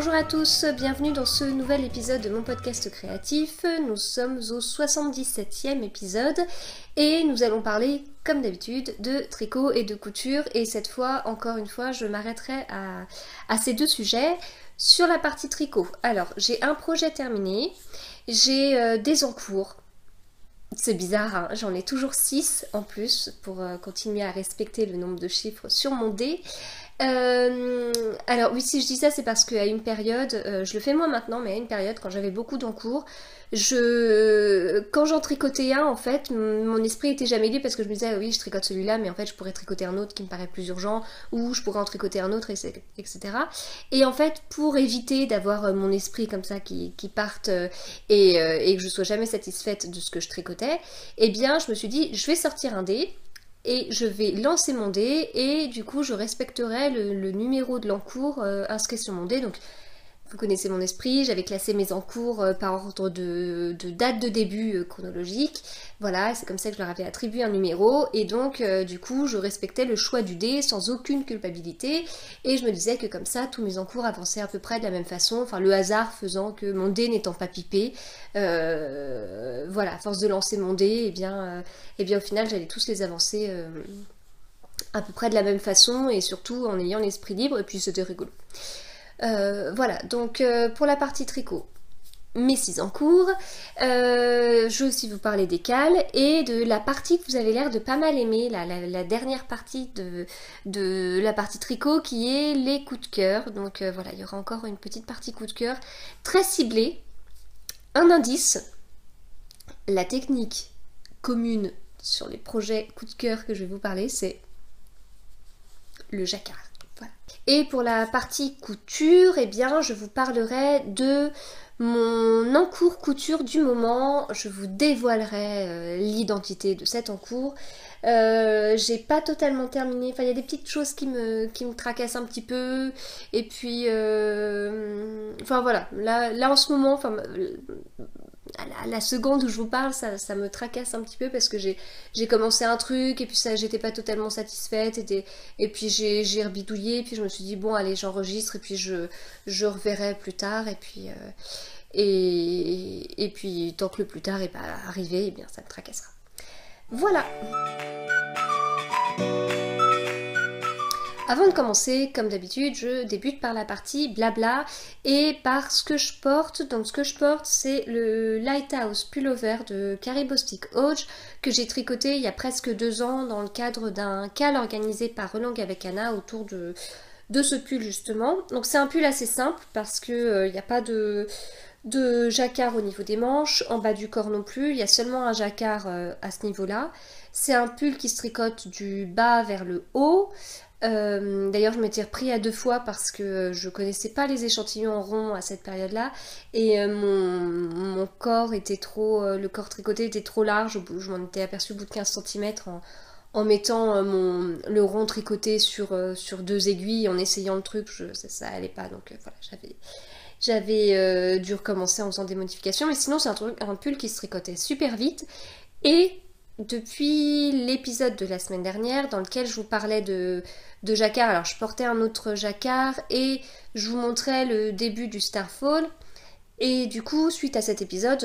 Bonjour à tous, bienvenue dans ce nouvel épisode de mon podcast créatif. Nous sommes au 77e épisode et nous allons parler, comme d'habitude, de tricot et de couture. Et cette fois, encore une fois, je m'arrêterai à ces deux sujets. Sur la partie tricot, alors j'ai un projet terminé, j'ai des en cours. C'est bizarre, hein, j'en ai toujours 6 en plus pour continuer à respecter le nombre de chiffres sur mon dé. Alors oui, si je dis ça, c'est parce qu'à une période, je le fais moins maintenant, mais à une période, quand j'avais beaucoup d'encours, quand j'en tricotais un, en fait, mon esprit était jamais libre parce que je me disais, ah oui, je tricote celui-là, mais en fait, je pourrais tricoter un autre qui me paraît plus urgent, ou je pourrais en tricoter un autre, etc. Et en fait, pour éviter d'avoir mon esprit comme ça qui parte et que je sois jamais satisfaite de ce que je tricotais, eh bien, je me suis dit, je vais sortir un dé. Et je vais lancer mon dé et du coup je respecterai le numéro de l'encours inscrit sur mon dé. Donc vous connaissez mon esprit, j'avais classé mes encours par ordre de date de début chronologique. Voilà, c'est comme ça que je leur avais attribué un numéro et donc du coup je respectais le choix du dé sans aucune culpabilité et je me disais que comme ça tous mes encours avançaient à peu près de la même façon, enfin le hasard faisant que mon dé n'étant pas pipé, voilà, à force de lancer mon dé, et bien au final j'allais tous les avancer à peu près de la même façon et surtout en ayant l'esprit libre et puis c'était rigolo. Voilà, donc pour la partie tricot, mes 6 en cours, je vais aussi vous parler des cales et de la partie que vous avez l'air de pas mal aimer, la dernière partie de la partie tricot qui est les coups de cœur. Donc voilà, il y aura encore une petite partie coup de cœur très ciblée. Un indice, la technique commune sur les projets coup de cœur que je vais vous parler, c'est le jacquard. Voilà. Et pour la partie couture, eh bien, je vous parlerai de mon encours couture du moment. Je vous dévoilerai l'identité de cet encours. J'ai pas totalement terminé. Enfin, il y a des petites choses qui me tracassent un petit peu. Et puis, enfin voilà. Là en ce moment, enfin, à la seconde où je vous parle, ça me tracasse un petit peu parce que j'ai commencé un truc et puis ça, j'étais pas totalement satisfaite et puis j'ai rebidouillé et puis je me suis dit bon allez j'enregistre et puis je reverrai plus tard et puis et puis tant que le plus tard est pas arrivé, et bien ça me tracassera. Voilà. Avant de commencer, comme d'habitude, je débute par la partie blabla et par ce que je porte. Donc ce que je porte, c'est le Lighthouse Pullover de Carrie Bostic Hodge que j'ai tricoté il y a presque 2 ans dans le cadre d'un cal organisé par Relangue avec Anna autour de ce pull justement. Donc c'est un pull assez simple parce que il n'y a pas de jacquard au niveau des manches, en bas du corps non plus, il y a seulement un jacquard à ce niveau-là. C'est un pull qui se tricote du bas vers le haut. D'ailleurs je m'étais repris à 2 fois parce que je connaissais pas les échantillons en rond à cette période là et mon corps était trop, le corps tricoté était trop large, je m'en étais aperçue au bout de 15 cm en mettant le rond tricoté sur 2 aiguilles, en essayant le truc, ça allait pas, donc voilà, j'avais dû recommencer en faisant des modifications, mais sinon c'est un pull qui se tricotait super vite. Et depuis l'épisode de la semaine dernière dans lequel je vous parlais de jacquard, alors je portais un autre jacquard et je vous montrais le début du Starfall et du coup suite à cet épisode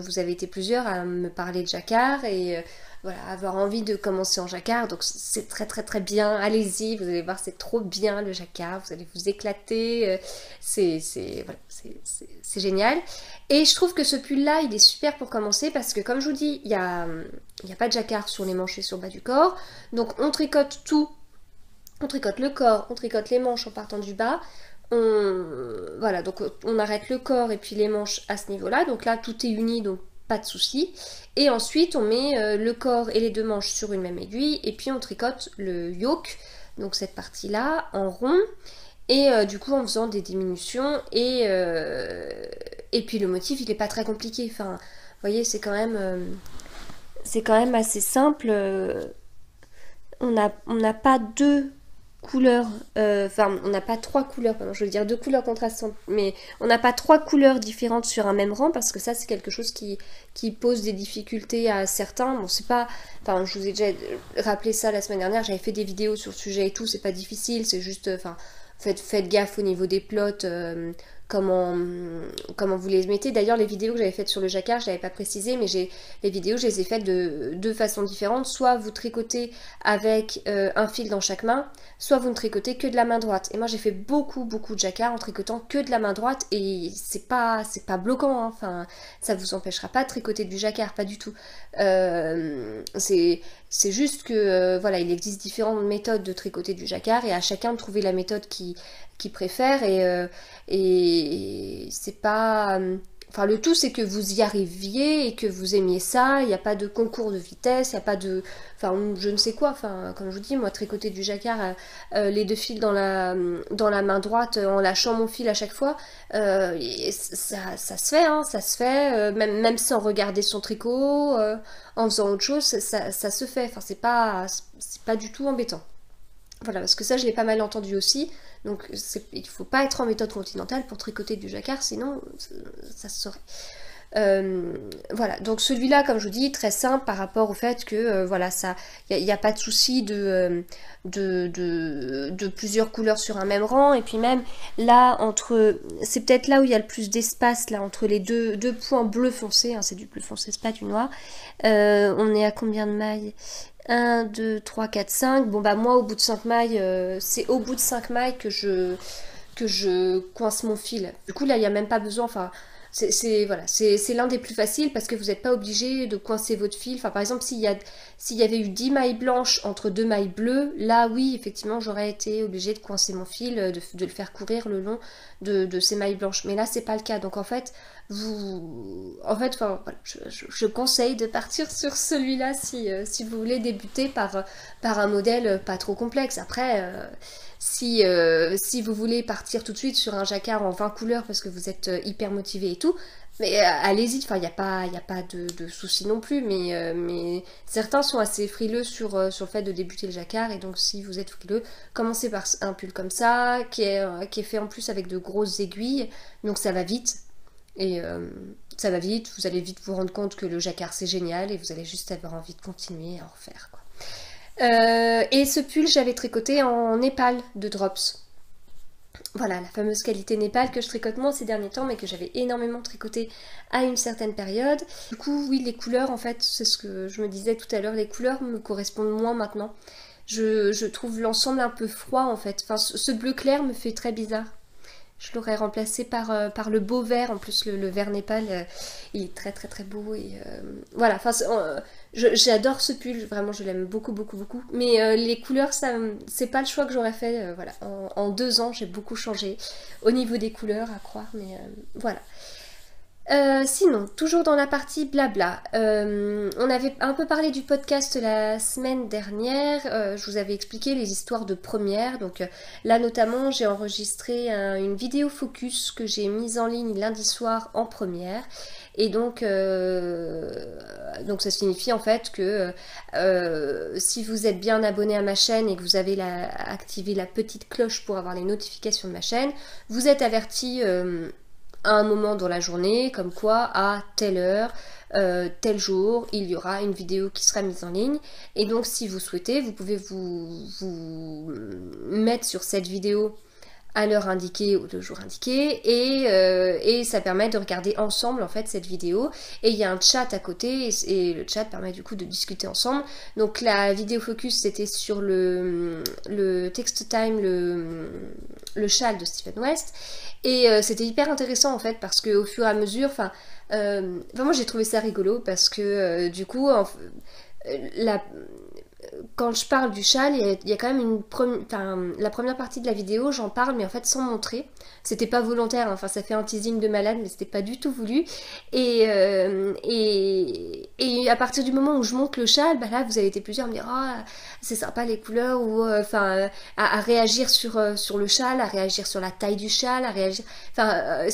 vous avez été plusieurs à me parler de jacquard et voilà, avoir envie de commencer en jacquard, donc c'est très très très bien, allez-y, vous allez voir, c'est trop bien le jacquard, vous allez vous éclater, c'est génial. Et je trouve que ce pull là il est super pour commencer parce que comme je vous dis, il y a pas de jacquard sur les manches et sur le bas du corps, donc on tricote tout, on tricote le corps, on tricote les manches en partant du bas. Voilà, donc on arrête le corps et puis les manches à ce niveau là, donc là tout est uni, donc pas de souci. Et ensuite on met le corps et les 2 manches sur une même aiguille et puis on tricote le yoke, donc cette partie là en rond et du coup en faisant des diminutions et puis le motif il est pas très compliqué, enfin vous voyez c'est quand même assez simple. On n'a pas 2 couleurs, enfin on n'a pas 3 couleurs, pardon, je veux dire 2 couleurs contrastantes, mais on n'a pas 3 couleurs différentes sur un même rang parce que ça c'est quelque chose qui pose des difficultés à certains. Bon c'est pas, enfin je vous ai déjà rappelé ça la semaine dernière, j'avais fait des vidéos sur le sujet et tout, c'est pas difficile, c'est juste, enfin faites gaffe au niveau des plots, comment vous les mettez. D'ailleurs, les vidéos que j'avais faites sur le jacquard, je l'avais pas précisé, mais les vidéos, je les ai faites de deux façons différentes. Soit vous tricotez avec un fil dans chaque main, soit vous ne tricotez que de la main droite. Et moi, j'ai fait beaucoup de jacquard en tricotant que de la main droite, et c'est pas bloquant, hein. Enfin, ça vous empêchera pas de tricoter du jacquard, pas du tout. C'est juste que voilà, il existe différentes méthodes de tricoter du jacquard, et à chacun de trouver la méthode qui préfère, et c'est pas... Enfin, le tout, c'est que vous y arriviez et que vous aimiez ça. Il n'y a pas de concours de vitesse, il n'y a pas de... Enfin, je ne sais quoi. Enfin, comme je vous dis, moi, tricoter du jacquard, les deux fils dans la main droite, en lâchant mon fil à chaque fois, ça se fait, hein, ça se fait. Même sans regarder son tricot, en faisant autre chose, ça se fait. Enfin, c'est pas du tout embêtant. Voilà, parce que ça, je l'ai pas mal entendu aussi. Donc, il faut pas être en méthode continentale pour tricoter du jacquard, sinon, ça se saurait. Voilà, donc celui-là, comme je vous dis, très simple par rapport au fait que, voilà, il n'y a pas de souci de plusieurs couleurs sur un même rang. Et puis même, là, c'est peut-être là où il y a le plus d'espace, là, entre les deux points bleu foncé, hein, c'est du bleu foncé, c'est pas du noir. On est à combien de mailles? 1, 2, 3, 4, 5. Bon bah moi au bout de 5 mailles, c'est au bout de 5 mailles que je coince mon fil. Du coup là il n'y a même pas besoin, enfin voilà, c'est l'un des plus faciles parce que vous n'êtes pas obligé de coincer votre fil. Enfin par exemple s'il y avait eu 10 mailles blanches entre 2 mailles bleues, là oui effectivement j'aurais été obligée de coincer mon fil, de le faire courir le long de ces mailles blanches. Mais là c'est pas le cas, donc en fait enfin, voilà, je conseille de partir sur celui-là si vous voulez débuter par un modèle pas trop complexe. Après, si vous voulez partir tout de suite sur un jacquard en 20 couleurs parce que vous êtes hyper motivé et tout, mais allez-y, enfin il n'y a pas de souci non plus, mais certains sont assez frileux sur le fait de débuter le jacquard, et donc si vous êtes frileux, commencez par un pull comme ça, qui est fait en plus avec de grosses aiguilles, donc ça va vite. Et ça va vite, vous allez vite vous rendre compte que le jacquard c'est génial et vous allez juste avoir envie de continuer à en refaire, quoi. Et ce pull j'avais tricoté en népal de Drops. Voilà, la fameuse qualité népal que je tricote moins ces derniers temps mais que j'avais énormément tricoté à une certaine période. Du coup oui, les couleurs en fait, c'est ce que je me disais tout à l'heure, les couleurs me correspondent moins maintenant. Je trouve l'ensemble un peu froid en fait. Enfin, ce bleu clair me fait très bizarre. Je l'aurais remplacé par le beau vert. En plus, le vert népal, il est très très très beau. Et voilà, enfin, j'adore ce pull, vraiment, je l'aime beaucoup. Mais les couleurs, c'est pas le choix que j'aurais fait. Voilà, en 2 ans, j'ai beaucoup changé au niveau des couleurs, à croire. Mais voilà. Sinon, toujours dans la partie blabla, on avait un peu parlé du podcast la semaine dernière, je vous avais expliqué les histoires de première, donc là notamment j'ai enregistré une vidéo focus que j'ai mise en ligne lundi soir en première, et donc ça signifie en fait que si vous êtes bien abonné à ma chaîne et que vous avez activé la petite cloche pour avoir les notifications de ma chaîne, vous êtes averti à un moment dans la journée, comme quoi à telle heure, tel jour, il y aura une vidéo qui sera mise en ligne. Et donc si vous souhaitez, vous pouvez vous mettre sur cette vidéo à l'heure indiquée ou le jour indiqué, et ça permet de regarder ensemble en fait cette vidéo, et il y a un chat à côté, et le chat permet du coup de discuter ensemble. Donc la vidéo focus c'était sur le text time, le châle de Stephen West, et c'était hyper intéressant en fait parce que au fur et à mesure, moi j'ai trouvé ça rigolo parce que du coup quand je parle du châle, il y a quand même la première partie de la vidéo, j'en parle, mais en fait sans montrer. C'était pas volontaire, hein. Enfin ça fait un teasing de malade, mais c'était pas du tout voulu. Et à partir du moment où je monte le châle, bah là vous avez été plusieurs à me dire ah c'est sympa les couleurs, ou à réagir sur le châle, à réagir sur la taille du châle, à réagir. Enfin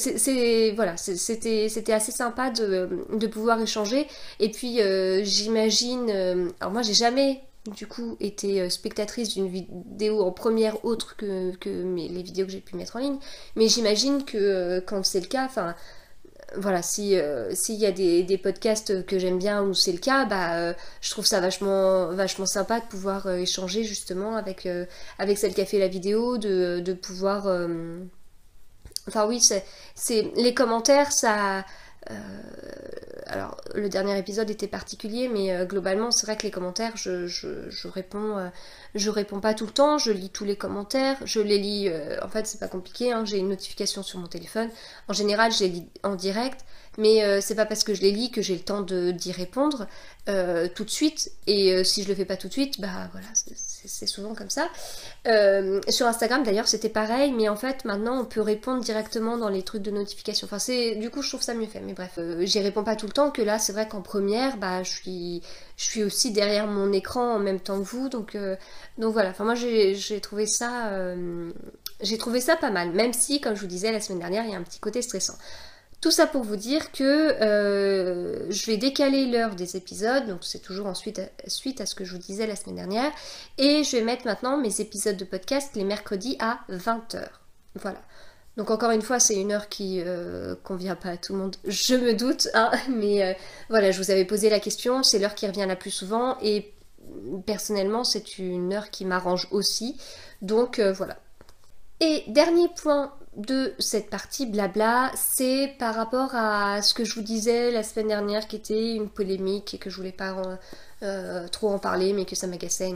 voilà, c'était assez sympa de pouvoir échanger. Et puis j'imagine, alors moi j'ai jamais du coup été spectatrice d'une vidéo en première autre que les vidéos que j'ai pu mettre en ligne, mais j'imagine que quand c'est le cas, enfin voilà, s'il y a des podcasts que j'aime bien où c'est le cas, je trouve ça vachement sympa de pouvoir échanger justement avec celle qui a fait la vidéo, de pouvoir Enfin oui, c'est les commentaires, ça... alors le dernier épisode était particulier, mais globalement c'est vrai que les commentaires, je réponds pas tout le temps, je lis tous les commentaires, je les lis, en fait c'est pas compliqué, hein, j'ai une notification sur mon téléphone, en général je les lis en direct, mais c'est pas parce que je les lis que j'ai le temps d'y répondre tout de suite, et si je le fais pas tout de suite, bah voilà, c'est souvent comme ça. Sur Instagram d'ailleurs c'était pareil, mais en fait maintenant on peut répondre directement dans les trucs de notification. Enfin du coup je trouve ça mieux fait, mais bref, j'y réponds pas tout le temps, que là c'est vrai qu'en première, bah je suis aussi derrière mon écran en même temps que vous, donc voilà. Enfin moi j'ai trouvé ça pas mal, même si comme je vous disais la semaine dernière il y a un petit côté stressant. Tout ça pour vous dire que je vais décaler l'heure des épisodes, donc c'est toujours suite à ce que je vous disais la semaine dernière, et je vais mettre maintenant mes épisodes de podcast les mercredis à 20h. Voilà. Donc encore une fois, c'est une heure qui convient pas à tout le monde, je me doute, hein, mais voilà, je vous avais posé la question, c'est l'heure qui revient la plus souvent, et personnellement, c'est une heure qui m'arrange aussi, donc voilà. Et dernier point de cette partie blabla, c'est par rapport à ce que je vous disais la semaine dernière qui était une polémique et que je voulais pas trop en parler mais que ça m'agaçait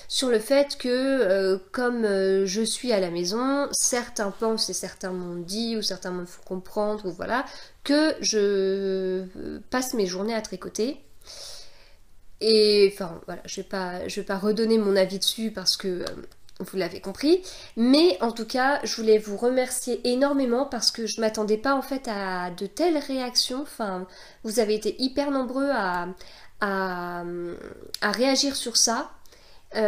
sur le fait que comme je suis à la maison, certains pensent et certains m'ont dit ou certains me font comprendre ou voilà que je passe mes journées à tricoter. Et enfin voilà, je vais pas redonner mon avis dessus parce que vous l'avez compris, mais en tout cas je voulais vous remercier énormément parce que je m'attendais pas en fait à de telles réactions. Enfin, vous avez été hyper nombreux à réagir sur ça. Et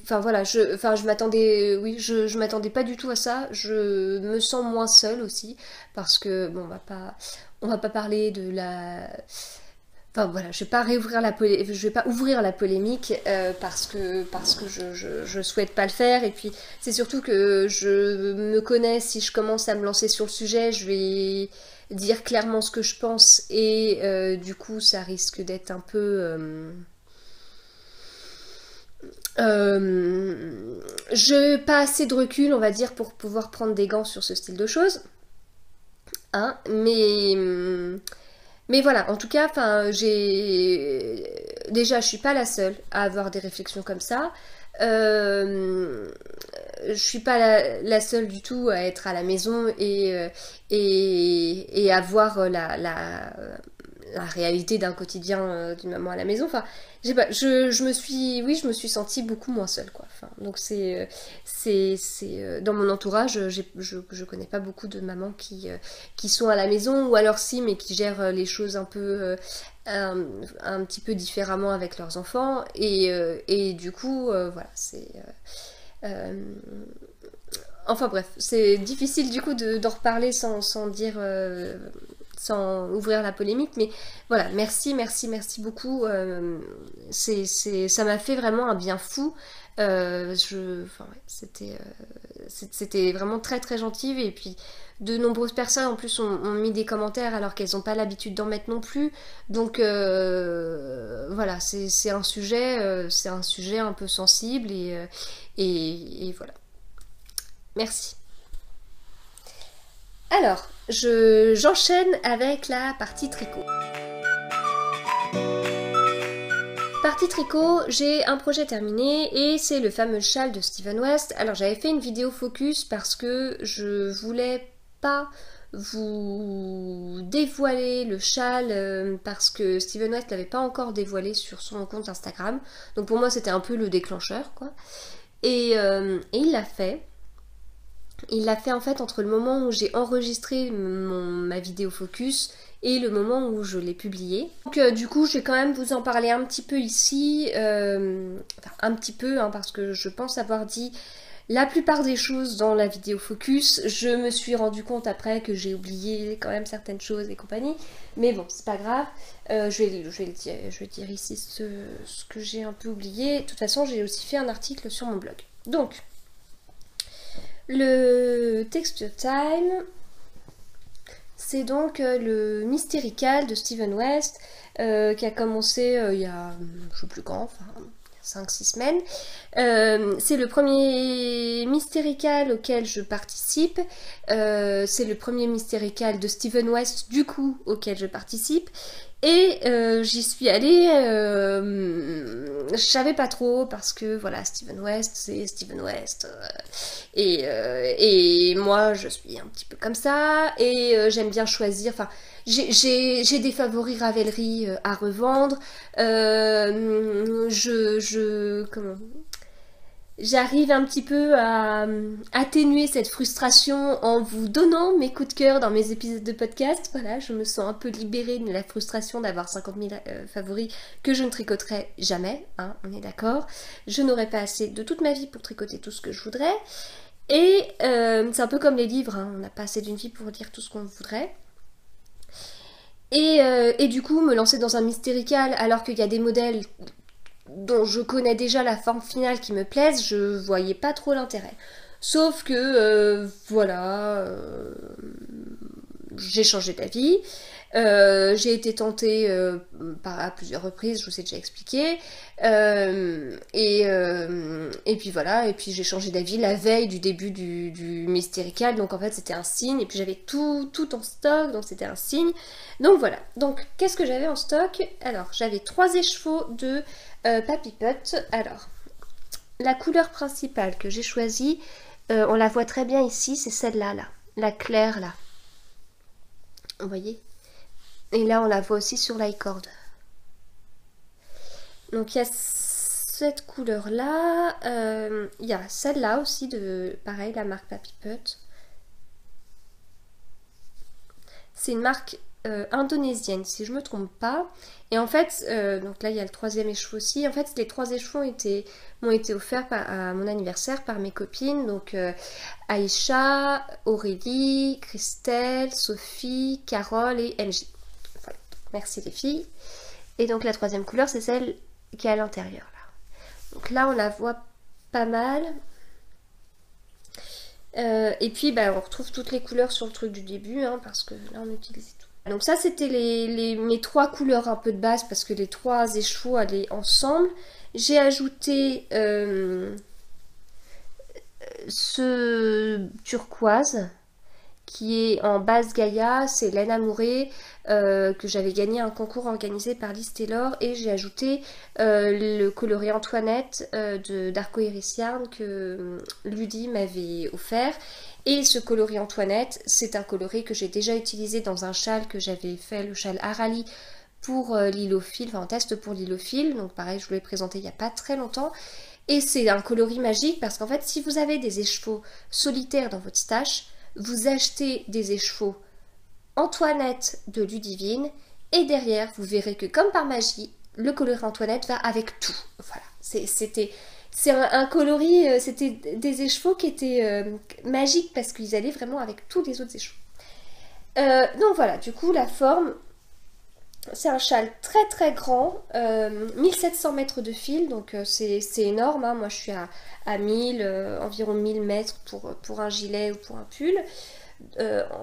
enfin voilà, je m'attendais, oui, je m'attendais pas du tout à ça. Je me sens moins seule aussi parce que bon, on va pas parler de la. Enfin voilà, je vais pas ouvrir la polémique parce que je souhaite pas le faire, et puis c'est surtout que je me connais, si je commence à me lancer sur le sujet, je vais dire clairement ce que je pense et du coup ça risque d'être un peu je pas assez de recul on va dire pour pouvoir prendre des gants sur ce style de choses, hein, mais voilà, en tout cas, enfin, déjà, je suis pas la seule à avoir des réflexions comme ça. Je suis pas la seule du tout à être à la maison et à voir la réalité d'un quotidien d'une maman à la maison. Enfin, je sais pas, je me suis sentie beaucoup moins seule, quoi. Enfin, donc dans mon entourage, je connais pas beaucoup de mamans qui sont à la maison, ou alors si, mais qui gèrent les choses un peu un petit peu différemment avec leurs enfants, et du coup, voilà, enfin bref, c'est difficile du coup d'en reparler sans dire sans ouvrir la polémique, mais voilà, merci beaucoup. Ça m'a fait vraiment un bien fou. Enfin, ouais, c'était vraiment très très gentil, et puis de nombreuses personnes en plus ont mis des commentaires alors qu'elles n'ont pas l'habitude d'en mettre non plus. Donc voilà, c'est un sujet un peu sensible, et voilà. Merci. Alors, j'enchaîne avec la partie tricot. Partie tricot, j'ai un projet terminé et c'est le fameux châle de Steven West. Alors j'avais fait une vidéo focus parce que je voulais pas vous dévoiler le châle parce que Steven West l'avait pas encore dévoilé sur son compte Instagram. Donc pour moi c'était un peu le déclencheur, quoi. Et il l'a fait. Il l'a fait en fait entre le moment où j'ai enregistré ma vidéo focus et le moment où je l'ai publié. Donc du coup je vais quand même vous en parler un petit peu ici, enfin un petit peu hein, parce que je pense avoir dit la plupart des choses dans la vidéo focus. Je me suis rendu compte après que j'ai oublié quand même certaines choses et compagnie, mais bon c'est pas grave. Je vais dire ici ce que j'ai un peu oublié. De toute façon j'ai aussi fait un article sur mon blog. Donc le Texture Time, c'est donc le Mystérical de Steven West qui a commencé il y a, je sais plus quand, enfin 5-6 semaines. C'est le premier Mystérical auquel je participe. C'est le premier Mystérical de Steven West, du coup, auquel je participe. Et j'y suis allée, je savais pas trop parce que voilà, Steven West, c'est Steven West. Et moi, je suis un petit peu comme ça. Et j'aime bien choisir. Enfin, j'ai des favoris Ravelry à revendre. Comment j'arrive un petit peu à atténuer cette frustration en vous donnant mes coups de cœur dans mes épisodes de podcast. Voilà, je me sens un peu libérée de la frustration d'avoir 50 000 favoris que je ne tricoterai jamais, hein, on est d'accord. Je n'aurai pas assez de toute ma vie pour tricoter tout ce que je voudrais. Et c'est un peu comme les livres, hein, on n'a pas assez d'une vie pour lire tout ce qu'on voudrait. Et du coup, me lancer dans un Mystérical alors qu'il y a des modèles dont je connais déjà la forme finale qui me plaise, je voyais pas trop l'intérêt. Sauf que, voilà, j'ai changé d'avis. J'ai été tentée à plusieurs reprises, je vous ai déjà expliqué. Et puis voilà, et puis j'ai changé d'avis la veille du début du Mystérical, donc en fait c'était un signe, et puis j'avais tout en stock, donc c'était un signe. Donc voilà, donc qu'est-ce que j'avais en stock? Alors j'avais 3 écheveaux de Papy Putt. Alors, la couleur principale que j'ai choisie, on la voit très bien ici, c'est celle-là, là, la claire là. Vous voyez? Et là, on la voit aussi sur l'icord. Donc, il y a cette couleur-là. Il y a celle-là aussi, de pareil, la marque Papy Putt. C'est une marque indonésienne, si je ne me trompe pas. Et en fait, donc là, il y a le 3e écheveau aussi. En fait, les 3 écheveaux m'ont été offerts à mon anniversaire par mes copines. Donc, Aïcha, Aurélie, Christelle, Sophie, Carole et MJ. Voilà. Merci les filles. Et donc, la 3e couleur, c'est celle qui est à l'intérieur. Donc là, on la voit pas mal. Et puis, on retrouve toutes les couleurs sur le truc du début, hein, parce que là, on utilise tout. Donc ça, c'était mes 3 couleurs un peu de base, parce que les 3 écheveaux allaient ensemble. J'ai ajouté ce turquoise, qui est en base Gaïa, c'est laine amourée, que j'avais gagné un concours organisé par Liz Taylor, et j'ai ajouté le coloris Antoinette d'Arco Iris Yarn que Ludie m'avait offert. Et ce coloris Antoinette, c'est un coloris que j'ai déjà utilisé dans un châle que j'avais fait, le châle Arali, pour l'Hilophile, enfin un test pour l'Hilophile. Donc pareil, je vous l'ai présenté il n'y a pas très longtemps. Et c'est un coloris magique parce qu'en fait, si vous avez des écheveaux solitaires dans votre stash, vous achetez des écheveaux Antoinette de Ludivine, et derrière, vous verrez que comme par magie, le coloris Antoinette va avec tout. Voilà, c'est un coloris, c'était des écheveaux qui étaient magiques parce qu'ils allaient vraiment avec tous les autres écheveaux. Donc voilà, du coup la forme, c'est un châle très très grand, 1700 mètres de fil, donc c'est énorme, hein. Moi je suis à 1000, environ 1000 mètres pour un gilet ou pour un pull,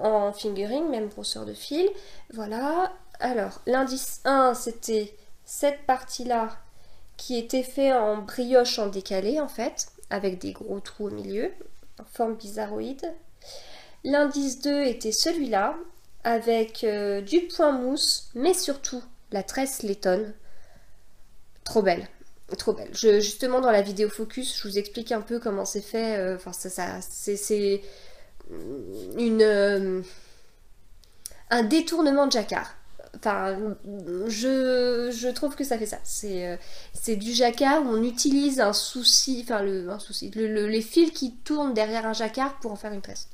en fingering, même grosseur de fil. Voilà, alors l'indice 1 c'était cette partie-là, qui était fait en brioche en décalé en fait, avec des gros trous au milieu, en forme bizarroïde. L'indice 2 était celui-là, avec du point mousse, mais surtout la tresse laitonne. Trop belle, trop belle. Justement dans la vidéo focus, je vous explique un peu comment c'est fait. Enfin c'est un détournement de jacquard. Enfin, je trouve que ça fait ça. C'est du jacquard où on utilise un souci, enfin les fils qui tournent derrière un jacquard pour en faire une tresse.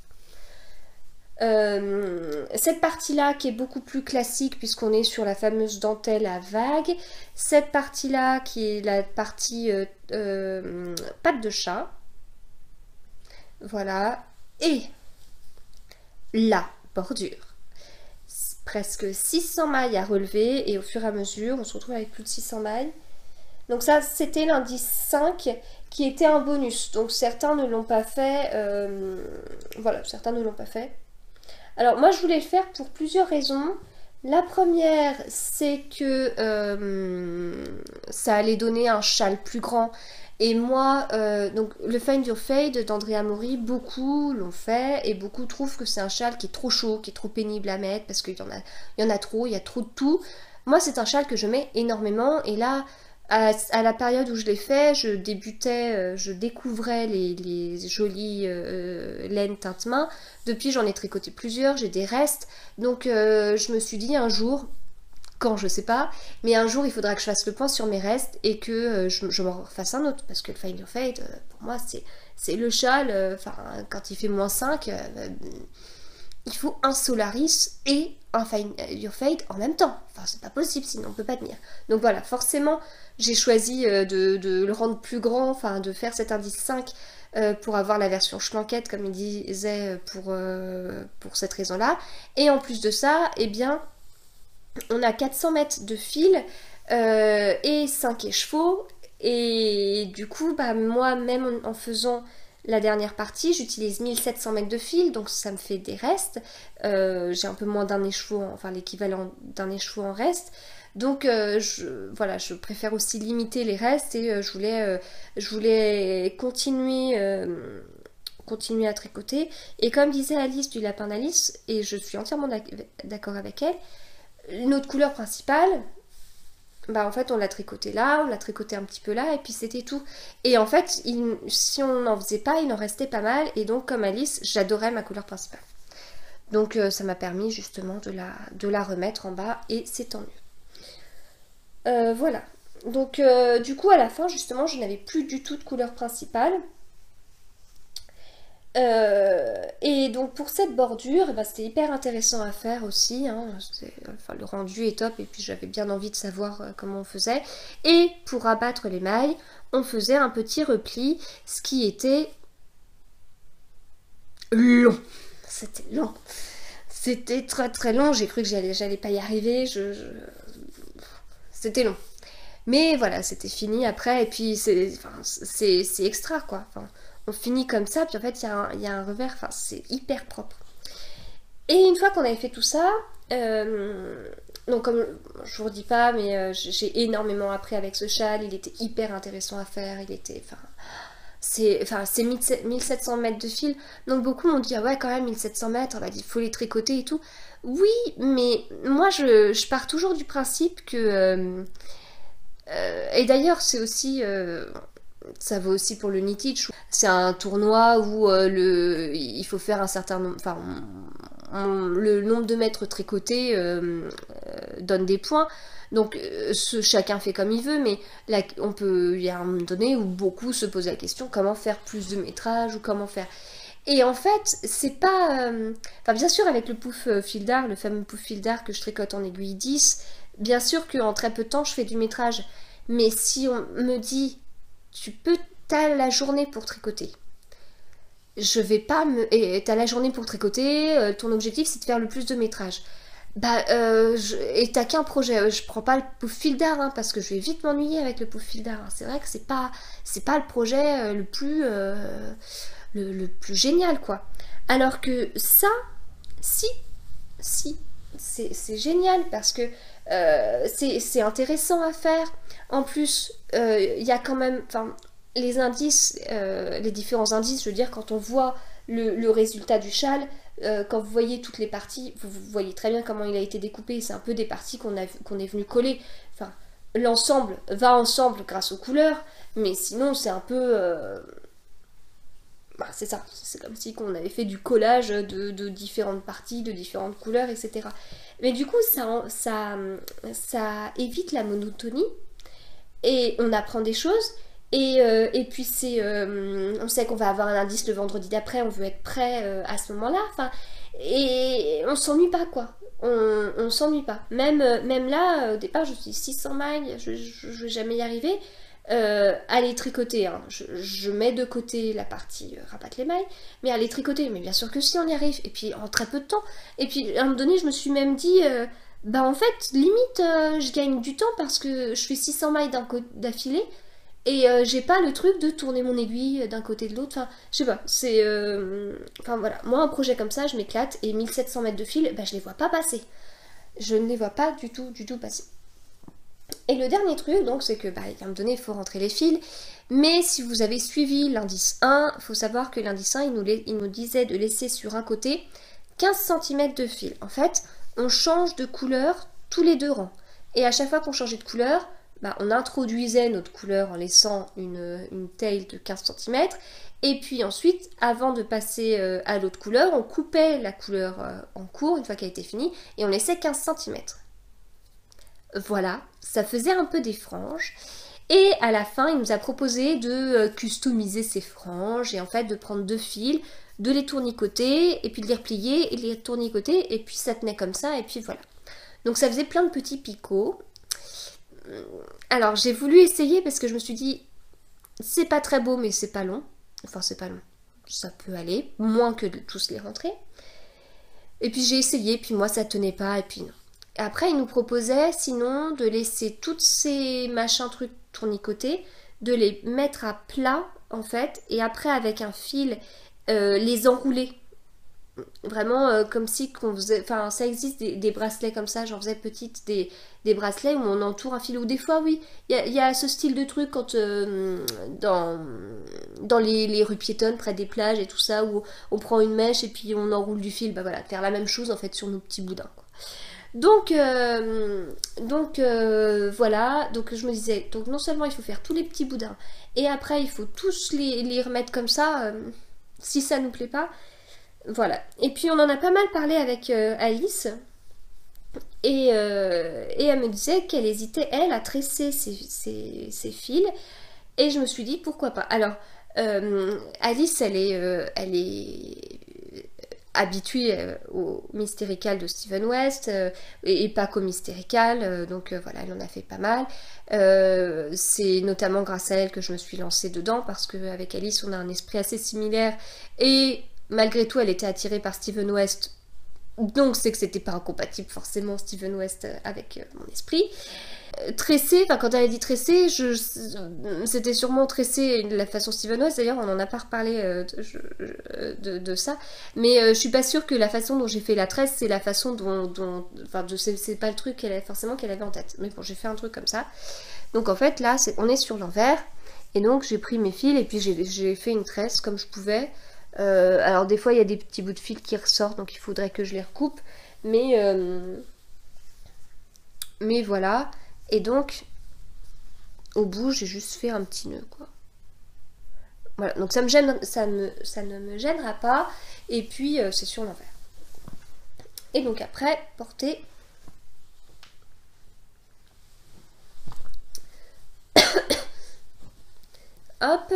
Cette partie-là qui est beaucoup plus classique puisqu'on est sur la fameuse dentelle à vagues. Cette partie-là qui est la partie patte de chat. Voilà. Et la bordure. Presque 600 mailles à relever et au fur et à mesure on se retrouve avec plus de 600 mailles. Donc ça c'était l'indice 5 qui était un bonus, donc certains ne l'ont pas fait, voilà, certains ne l'ont pas fait. Alors moi je voulais le faire pour plusieurs raisons. La première, c'est que ça allait donner un châle plus grand. Et moi, donc le Find Your Fade d'Andrea Mori, beaucoup l'ont fait et beaucoup trouvent que c'est un châle qui est trop chaud, qui est trop pénible à mettre parce il y en a trop, il y a trop de tout. Moi, c'est un châle que je mets énormément et là, à la période où je l'ai fait, je débutais, je découvrais les jolies laines teinte main. Depuis, j'en ai tricoté plusieurs, j'ai des restes. Donc, je me suis dit un jour, quand je sais pas, mais un jour il faudra que je fasse le point sur mes restes et que je m'en fasse un autre. Parce que le Find Your Fade, pour moi, c'est le châle. Enfin, quand il fait -5, il faut un Solaris et un Find Your Fade en même temps. Enfin, c'est pas possible, sinon on peut pas tenir. Donc voilà, forcément, j'ai choisi de le rendre plus grand, enfin de faire cet indice 5 pour avoir la version schlanquette, comme il disait, pour cette raison-là. Et en plus de ça, eh bien, on a 400 mètres de fil et 5 écheveaux. Et du coup, bah, moi, même en faisant la dernière partie, j'utilise 1700 mètres de fil, donc ça me fait des restes. J'ai un peu moins d'un écheveau, enfin l'équivalent d'un écheveau en reste. Donc voilà, je préfère aussi limiter les restes et je voulais continuer à tricoter. Et comme disait Alice du Lapin d'Alice, et je suis entièrement d'accord avec elle, notre couleur principale, bah en fait on l'a tricoté là, on l'a tricoté un petit peu là et puis c'était tout. Et en fait si on n'en faisait pas, il en restait pas mal et donc comme Alice, j'adorais ma couleur principale. Donc ça m'a permis justement de la remettre en bas et c'est tant mieux. Voilà. Donc du coup à la fin justement je n'avais plus du tout de couleur principale. Et donc pour cette bordure, bah, c'était hyper intéressant à faire aussi, hein. Enfin, le rendu est top et puis j'avais bien envie de savoir comment on faisait. Et pour abattre les mailles, on faisait un petit repli, ce qui était long. C'était long. C'était très très long, j'ai cru que j'allais pas y arriver, c'était long. Mais voilà, c'était fini après, et puis c'est extra quoi. Enfin, on finit comme ça, puis en fait il y a un revers, enfin c'est hyper propre. Et une fois qu'on avait fait tout ça, donc comme je vous redis pas, mais j'ai énormément appris avec ce châle, il était hyper intéressant à faire, il était, c'est 1700 mètres de fil, donc beaucoup m'ont dit ah ouais quand même 1700 mètres, il faut les tricoter et tout. Oui, mais moi je pars toujours du principe que... et d'ailleurs c'est aussi... ça vaut aussi pour le Knittage. C'est un tournoi où il faut faire un certain nombre... Enfin, le nombre de mètres tricotés donne des points. Donc chacun fait comme il veut, mais là, il y a un moment donné où beaucoup se posent la question comment faire plus de métrage ou comment faire. Et en fait, c'est pas... Enfin, bien sûr, avec le pouf fil d'art, le fameux pouf fil d'art que je tricote en aiguille 10, bien sûr qu'en très peu de temps, je fais du métrage. Mais si on me dit t'as la journée pour tricoter. Je vais pas me... Et t'as la journée pour tricoter, ton objectif c'est de faire le plus de métrage. Bah, et t'as qu'un projet, je prends pas le pouf fil d'art, hein, parce que je vais vite m'ennuyer avec le pouf fil d'art. Hein. C'est vrai que c'est pas le projet le plus génial, quoi. Alors que ça, si, c'est génial, parce que c'est intéressant à faire. En plus, il y a quand même... Enfin, les indices, les différents indices, je veux dire, quand on voit le résultat du châle, quand vous voyez toutes les parties, vous voyez très bien comment il a été découpé. C'est un peu des parties qu'on est venu coller. Enfin, l'ensemble va ensemble grâce aux couleurs, mais sinon c'est un peu... Bah, c'est ça, c'est comme si on avait fait du collage de différentes parties, de différentes couleurs, etc. Mais du coup, ça évite la monotonie et on apprend des choses. Et puis on sait qu'on va avoir un indice le vendredi d'après, on veut être prêt à ce moment-là. Enfin, et on s'ennuie pas, quoi. On s'ennuie pas. Même là, au départ, je suis 600 mailles, je vais jamais y arriver. À les tricoter, hein. Je mets de côté la partie rabattre les mailles, mais à les tricoter, mais bien sûr que si on y arrive, et puis en très peu de temps. Et puis à un moment donné, je me suis même dit, bah en fait, limite, je gagne du temps parce que je fais 600 mailles d'affilée, et j'ai pas le truc de tourner mon aiguille d'un côté de l'autre, enfin, je sais pas, c'est... Enfin voilà, moi un projet comme ça, je m'éclate, et 1700 mètres de fil, bah je les vois pas passer. Je ne les vois pas du tout passer. Et le dernier truc, donc, c'est que, à un moment donné, il faut rentrer les fils. Mais si vous avez suivi l'indice 1, il faut savoir que l'indice 1, il nous disait de laisser sur un côté 15 cm de fil. En fait, on change de couleur tous les 2 rangs. Et à chaque fois qu'on changeait de couleur, on introduisait notre couleur en laissant une taille de 15 cm. Et puis ensuite, avant de passer à l'autre couleur, on coupait la couleur en cours, une fois qu'elle était finie, et on laissait 15 cm. Voilà, ça faisait un peu des franges. Et à la fin, il nous a proposé de customiser ces franges et en fait de prendre 2 fils, de les tournicoter et puis de les replier et de les tournicoter et puis ça tenait comme ça et puis voilà. Donc ça faisait plein de petits picots. Alors j'ai voulu essayer parce que je me suis dit c'est pas très beau mais c'est pas long. Enfin c'est pas long, ça peut aller, moins que de tous les rentrer. Et puis j'ai essayé, puis moi ça tenait pas et puis non. Après, il nous proposait sinon de laisser toutes ces machins trucs tournicotés, de les mettre à plat en fait, et après avec un fil, les enrouler. Vraiment comme si qu'on faisait. Enfin, ça existe des bracelets comme ça, j'en faisais petites, des bracelets où on entoure un fil. Ou des fois, oui, il y a ce style de truc quand dans les rues piétonnes, près des plages et tout ça, où on prend une mèche et puis on enroule du fil. Voilà, faire la même chose en fait sur nos petits boudins, quoi. Donc voilà, donc je me disais, donc non seulement il faut faire tous les petits boudins, et après il faut tous les remettre comme ça, si ça nous plaît pas, voilà. Et puis on en a pas mal parlé avec Alice, et elle me disait qu'elle hésitait, elle, à tresser ses fils, et je me suis dit, pourquoi pas. Alors, Alice, elle est habituée au Mystérical de Steven West et pas qu'au Mystérical, donc voilà, elle en a fait pas mal. C'est notamment grâce à elle que je me suis lancée dedans parce qu'avec Alice on a un esprit assez similaire et malgré tout elle était attirée par Steven West, donc c'est que c'était pas incompatible forcément Steven West avec mon esprit. Tresser, enfin quand elle a dit tresser, c'était sûrement tresser de la façon Steven West, d'ailleurs on n'en a pas reparlé de ça, mais je suis pas sûre que la façon dont j'ai fait la tresse c'est la façon enfin c'est pas le truc forcément qu'elle avait en tête, mais bon j'ai fait un truc comme ça. Donc en fait là on est sur l'envers, et donc j'ai pris mes fils et puis j'ai fait une tresse comme je pouvais. Alors des fois il y a des petits bouts de fil qui ressortent donc il faudrait que je les recoupe, mais voilà. Et donc, au bout, j'ai juste fait un petit nœud, quoi. Voilà, donc ça ne me gênera pas. Et puis, c'est sur l'envers. Et donc après, porter. Hop.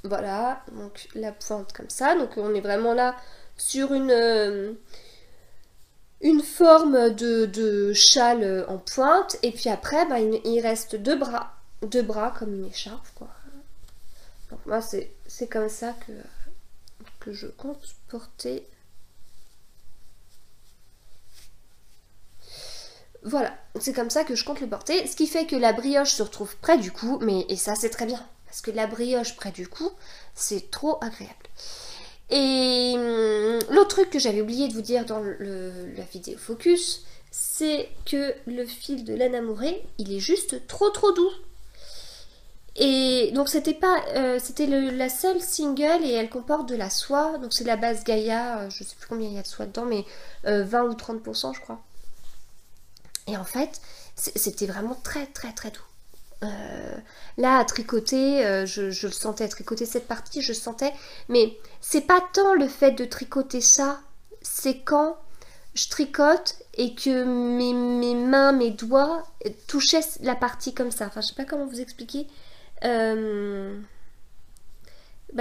Voilà, donc la pointe comme ça. Donc on est vraiment là sur une forme de châle en pointe, et puis après il reste deux bras comme une écharpe, quoi. Donc moi c'est comme ça que je compte porter. Voilà, c'est comme ça que je compte le porter, ce qui fait que la brioche se retrouve près du cou, et ça c'est très bien, parce que la brioche près du cou, c'est trop agréable. Et l'autre truc que j'avais oublié de vous dire dans la vidéo focus, c'est que le fil de laine amourée, il est juste trop doux. Et donc c'était la seule single et elle comporte de la soie, donc c'est la base Gaïa, je sais plus combien il y a de soie dedans, mais 20 ou 30% je crois. Et en fait, c'était vraiment très doux. Là à tricoter, je le sentais, à tricoter cette partie, je le sentais, mais c'est pas tant le fait de tricoter ça, c'est quand je tricote et que mes mains, mes doigts touchaient la partie comme ça. Enfin, je sais pas comment vous expliquer. Bah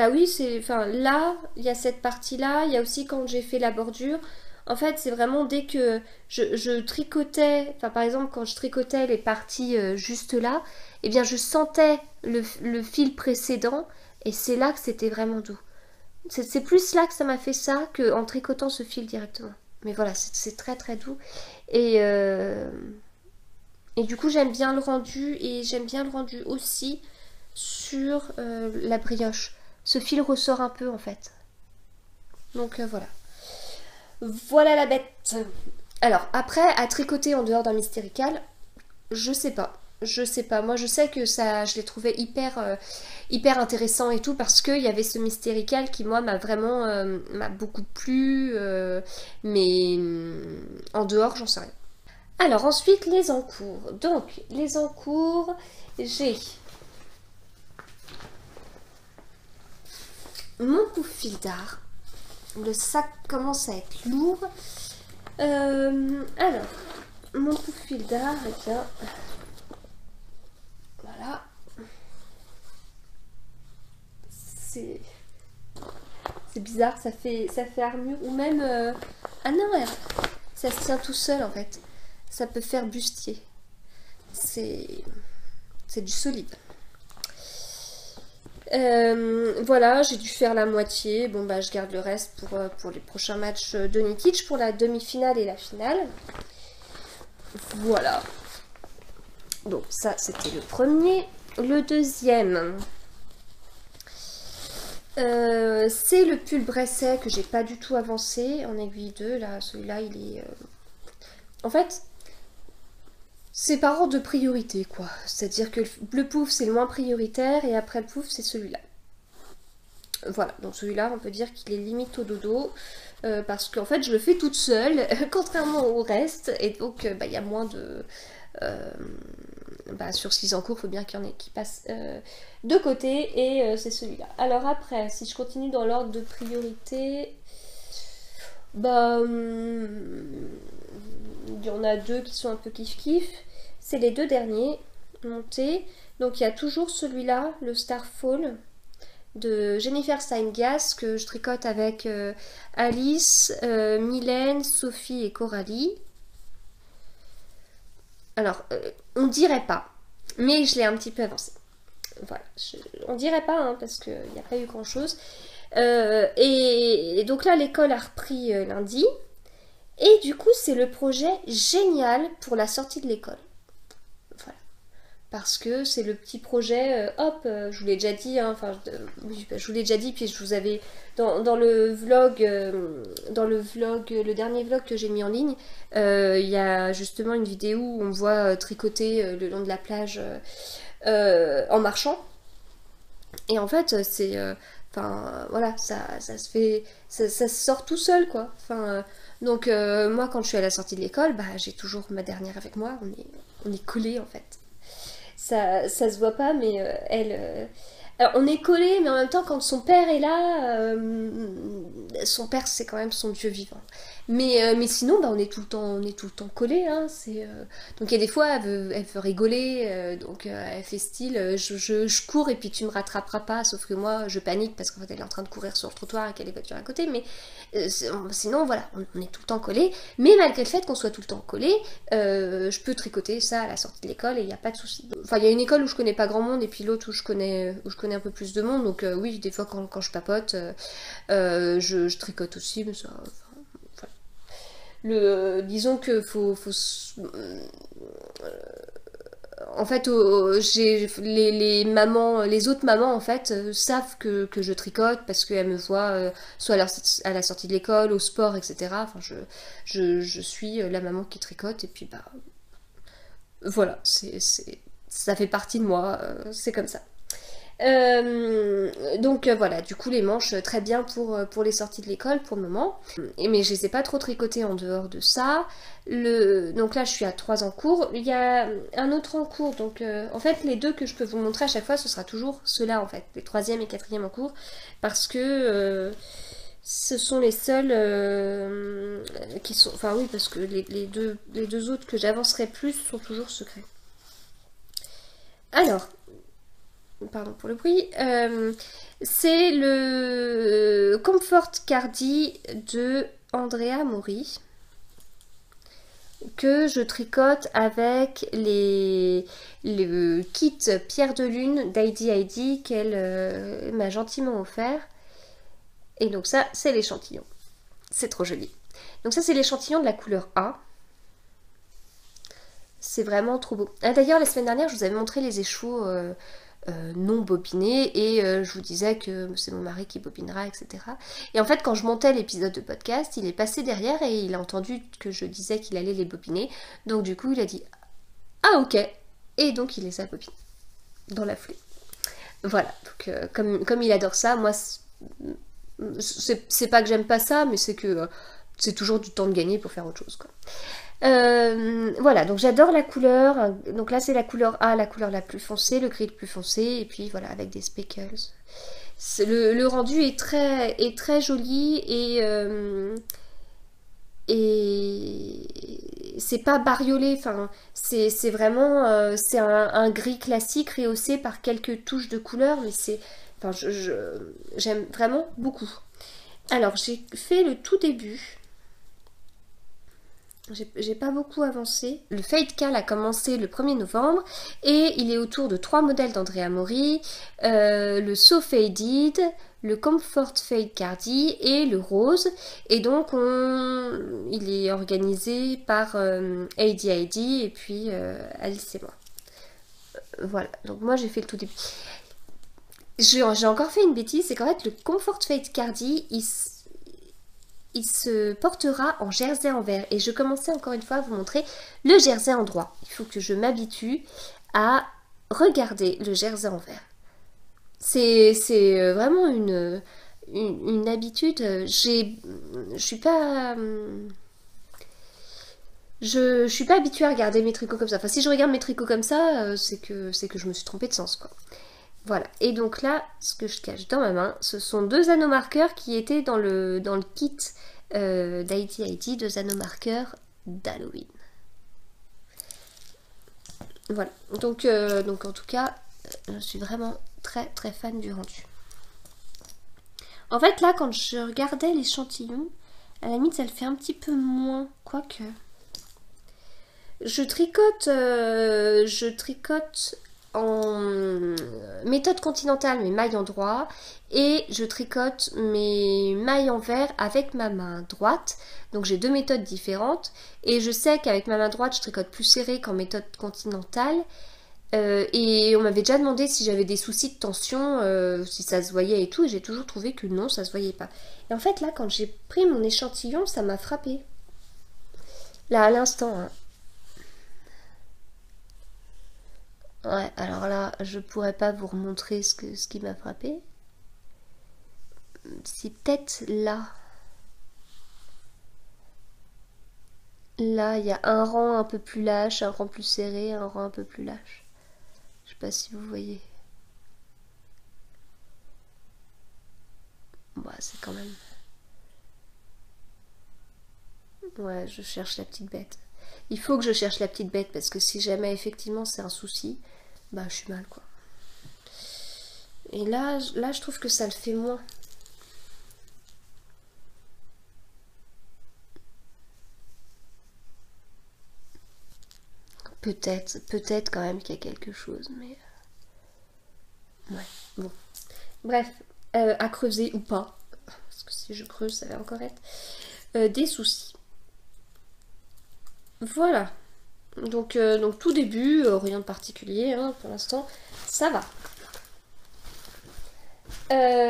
oui, enfin là, il y a cette partie-là, il y a aussi quand j'ai fait la bordure. En fait, c'est vraiment dès que je tricotais, enfin par exemple quand je tricotais les parties juste là, eh bien je sentais le fil précédent et c'est là que c'était vraiment doux. C'est plus là que ça m'a fait ça qu'en tricotant ce fil directement. Mais voilà, c'est très doux. Et du coup j'aime bien le rendu, et j'aime bien le rendu aussi sur la brioche. Ce fil ressort un peu en fait. Donc voilà. Voilà la bête. Alors, après, à tricoter en dehors d'un mystérical, je sais pas. Je sais pas. Moi, je sais que ça, je l'ai trouvé hyper intéressant et tout parce qu'il y avait ce mystérical qui, moi, m'a vraiment m'a beaucoup plu. Mais en dehors, j'en sais rien. Alors, ensuite, les encours. Donc, les encours, j'ai mon pouf fil d'art. Le sac commence à être lourd. Alors, mon pouf fil d'art, eh bien, voilà. C'est bizarre, ça fait armure. Ou même... Ah non, ça se tient tout seul en fait. Ça peut faire bustier. C'est du solide. Voilà, j'ai dû faire la moitié. Bon bah je garde le reste pour les prochains matchs de Nikitch, pour la demi-finale et la finale. Voilà. Donc ça c'était le premier. Le deuxième, c'est le pull Bresset que j'ai pas du tout avancé en aiguille 2. Là, celui-là il est... En fait, c'est par ordre de priorité quoi. C'est-à-dire que le pouf c'est le moins prioritaire et après le pouf c'est celui-là. Voilà, donc celui-là on peut dire qu'il est limite au dodo. Parce qu'en fait je le fais toute seule contrairement au reste et donc il y a moins de... sur 6 en cours, il faut bien qu'il y en ait qui passent de côté et c'est celui-là. Alors après, si je continue dans l'ordre de priorité, il y en a deux qui sont un peu kiff-kiff. C'est les deux derniers montés. Donc il y a toujours celui-là, le Starfall de Jennifer Stein-Gass que je tricote avec Alice, Mylène, Sophie et Coralie. Alors, on dirait pas, mais je l'ai un petit peu avancé. Voilà, on dirait pas, hein, parce qu'il n'y a pas eu grand chose. Et donc là, l'école a repris lundi. Et du coup, c'est le projet génial pour la sortie de l'école. Voilà. Parce que c'est le petit projet, je vous l'ai déjà dit, hein, oui, je vous l'ai déjà dit, puis je vous avais, dans le vlog, le dernier vlog que j'ai mis en ligne, il y a justement une vidéo où on me voit tricoter le long de la plage en marchant. Et en fait, c'est... voilà, ça se fait... Ça se sort tout seul, quoi. Donc, moi, quand je suis à la sortie de l'école, j'ai toujours ma dernière avec moi. On est collés, en fait. Ça se voit pas, mais elle... alors, on est collés, mais en même temps, quand son père est là, son père, c'est quand même son dieu vivant. Mais sinon, on est tout le temps collés. Hein, donc, il y a des fois, elle veut rigoler, donc elle fait style, je cours et puis tu me rattraperas pas, sauf que moi, je panique parce qu'en fait, elle est en train de courir sur le trottoir et qu'il y a les voitures à côté. Mais sinon, voilà, on est tout le temps collés. Mais malgré le fait qu'on soit tout le temps collés, je peux tricoter ça à la sortie de l'école et il n'y a pas de souci. Enfin, il y a une école où je connais pas grand monde et puis l'autre où je connais un peu plus de monde. Donc oui, des fois quand je papote, je tricote aussi, mais ça... disons que en fait, les autres mamans en fait savent que je tricote parce qu'elles me voient soit à la sortie de l'école, au sport, etc. Enfin, je suis la maman qui tricote et puis voilà, ça fait partie de moi, c'est comme ça. Donc voilà, du coup les manches très bien pour les sorties de l'école pour le moment. Mais je les ai pas trop tricotées en dehors de ça. Donc là je suis à 3 en cours. Il y a un autre en cours, donc en fait les deux que je peux vous montrer à chaque fois ce sera toujours ceux-là en fait, les 3e et 4e en cours, parce que ce sont les seuls qui sont... Enfin oui, parce que les deux autres que j'avancerai plus sont toujours secrets. Alors, pardon pour le bruit, c'est le Comfort Cardi de Andrea Mori que je tricote avec le kit Pierre de Lune d'Heidi Heidi qu'elle m'a gentiment offert. Et donc ça, c'est l'échantillon. C'est trop joli. Donc ça, c'est l'échantillon de la couleur A. C'est vraiment trop beau. Ah, d'ailleurs, la semaine dernière, je vous avais montré les échos non bobiné, et je vous disais que c'est mon mari qui bobinera, etc. Et en fait, quand je montais l'épisode de podcast, il est passé derrière et il a entendu que je disais qu'il allait les bobiner, donc du coup il a dit « Ah ok !» et donc il les a bobinés dans la foulée. Voilà, donc comme il adore ça, moi c'est pas que j'aime pas ça, mais c'est que c'est toujours du temps de gagner pour faire autre chose, quoi. Voilà, donc j'adore la couleur. Donc là c'est la couleur A, la couleur la plus foncée, le gris le plus foncé, et puis voilà, avec des speckles. Le rendu est très joli, et c'est pas bariolé, enfin c'est vraiment c'est un gris classique rehaussé par quelques touches de couleur, mais c'est enfin j'aime vraiment beaucoup. Alors j'ai fait le tout début. J'ai pas beaucoup avancé. Le Fade Cal a commencé le 1er novembre et il est autour de 3 modèles d'Andrea Mori, le So Faded, le Comfort Fade Cardi et le rose. Et donc il est organisé par ADID et puis Alice et moi. Voilà, donc moi j'ai fait le tout début. J'ai encore fait une bêtise, c'est qu'en fait le Comfort Fade Cardi, il se portera en jersey en vert. Et je commençais encore une fois à vous montrer le jersey en droit. Il faut que je m'habitue à regarder le jersey en vert. C'est vraiment une habitude. Je suis pas... Je suis pas habituée à regarder mes tricots comme ça. Enfin, si je regarde mes tricots comme ça, c'est que je me suis trompée de sens, quoi. Voilà, et donc là, ce que je cache dans ma main, ce sont 2 anneaux marqueurs qui étaient dans le kit d'IDID, 2 anneaux marqueurs d'Halloween. Voilà, donc en tout cas, je suis vraiment très très fan du rendu. En fait, là, quand je regardais l'échantillon, à la limite, ça le fait un petit peu moins, quoique... Je tricote en méthode continentale mes mailles en droit, et je tricote mes mailles en vert avec ma main droite. Donc j'ai 2 méthodes différentes, et je sais qu'avec ma main droite je tricote plus serré qu'en méthode continentale, et on m'avait déjà demandé si j'avais des soucis de tension, si ça se voyait et tout, et j'ai toujours trouvé que non, ça se voyait pas. Et en fait là, quand j'ai pris mon échantillon, ça m'a frappé là à l'instant, hein. Ouais, alors là, je pourrais pas vous remontrer ce qui m'a frappé. C'est peut-être là. Là, il y a un rang un peu plus lâche, un rang plus serré, un rang un peu plus lâche. Je sais pas si vous voyez. Bah, c'est quand même... Ouais, je cherche la petite bête. Il faut que je cherche la petite bête, parce que si jamais effectivement c'est un souci, bah je suis mal, quoi. Et là je trouve que ça le fait moins. Peut-être quand même qu'il y a quelque chose, mais... Ouais, bon. Bref, à creuser ou pas, parce que si je creuse, ça va encore être des soucis. Voilà. Donc tout début, rien de particulier, hein, pour l'instant, ça va.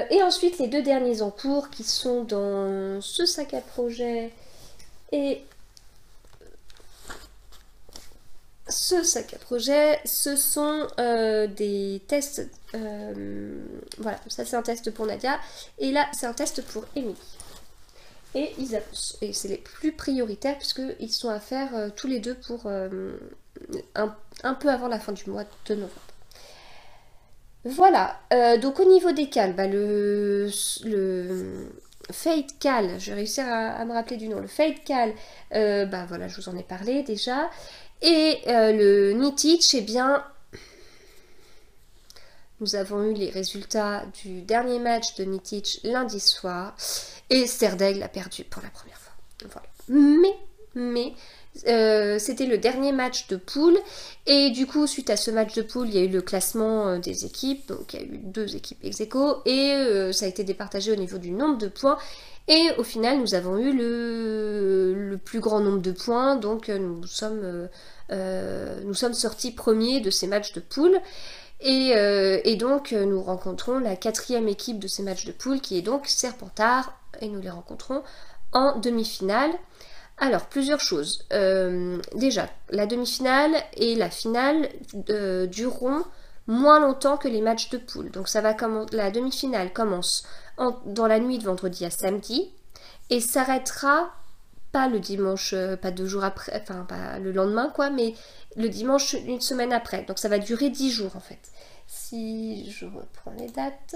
Et ensuite, les 2 derniers en cours qui sont dans ce sac à projet et ce sac à projet, ce sont des tests. Voilà, ça c'est un test pour Nadia, et là c'est un test pour Émilie. Et ils avancent. Et c'est les plus prioritaires puisqu'ils sont à faire tous les 2 pour un peu avant la fin du mois de novembre. Voilà, donc au niveau des cales, bah, le Fade Cal, je vais réussir à me rappeler du nom, le Fade Cal, bah voilà, je vous en ai parlé déjà. Et le Knitich, eh bien, nous avons eu les résultats du dernier match de Knitich lundi soir, et Serdaigle a perdu pour la première fois. Voilà. Mais c'était le dernier match de poule, et du coup suite à ce match de poule il y a eu le classement des équipes, donc il y a eu 2 équipes ex-aequo, et ça a été départagé au niveau du nombre de points, et au final nous avons eu le plus grand nombre de points, donc nous sommes sortis premiers de ces matchs de poule. Et donc nous rencontrons la 4e équipe de ces matchs de poule qui est donc Serpentard et nous les rencontrons en demi-finale. Alors, plusieurs choses. Déjà, la demi-finale et la finale dureront moins longtemps que les matchs de poule. Donc la demi-finale commence dans la nuit de vendredi à samedi et s'arrêtera pas le dimanche, pas 2 jours après, enfin pas le lendemain quoi, mais le dimanche une semaine après. Donc ça va durer 10 jours en fait. Si je reprends les dates,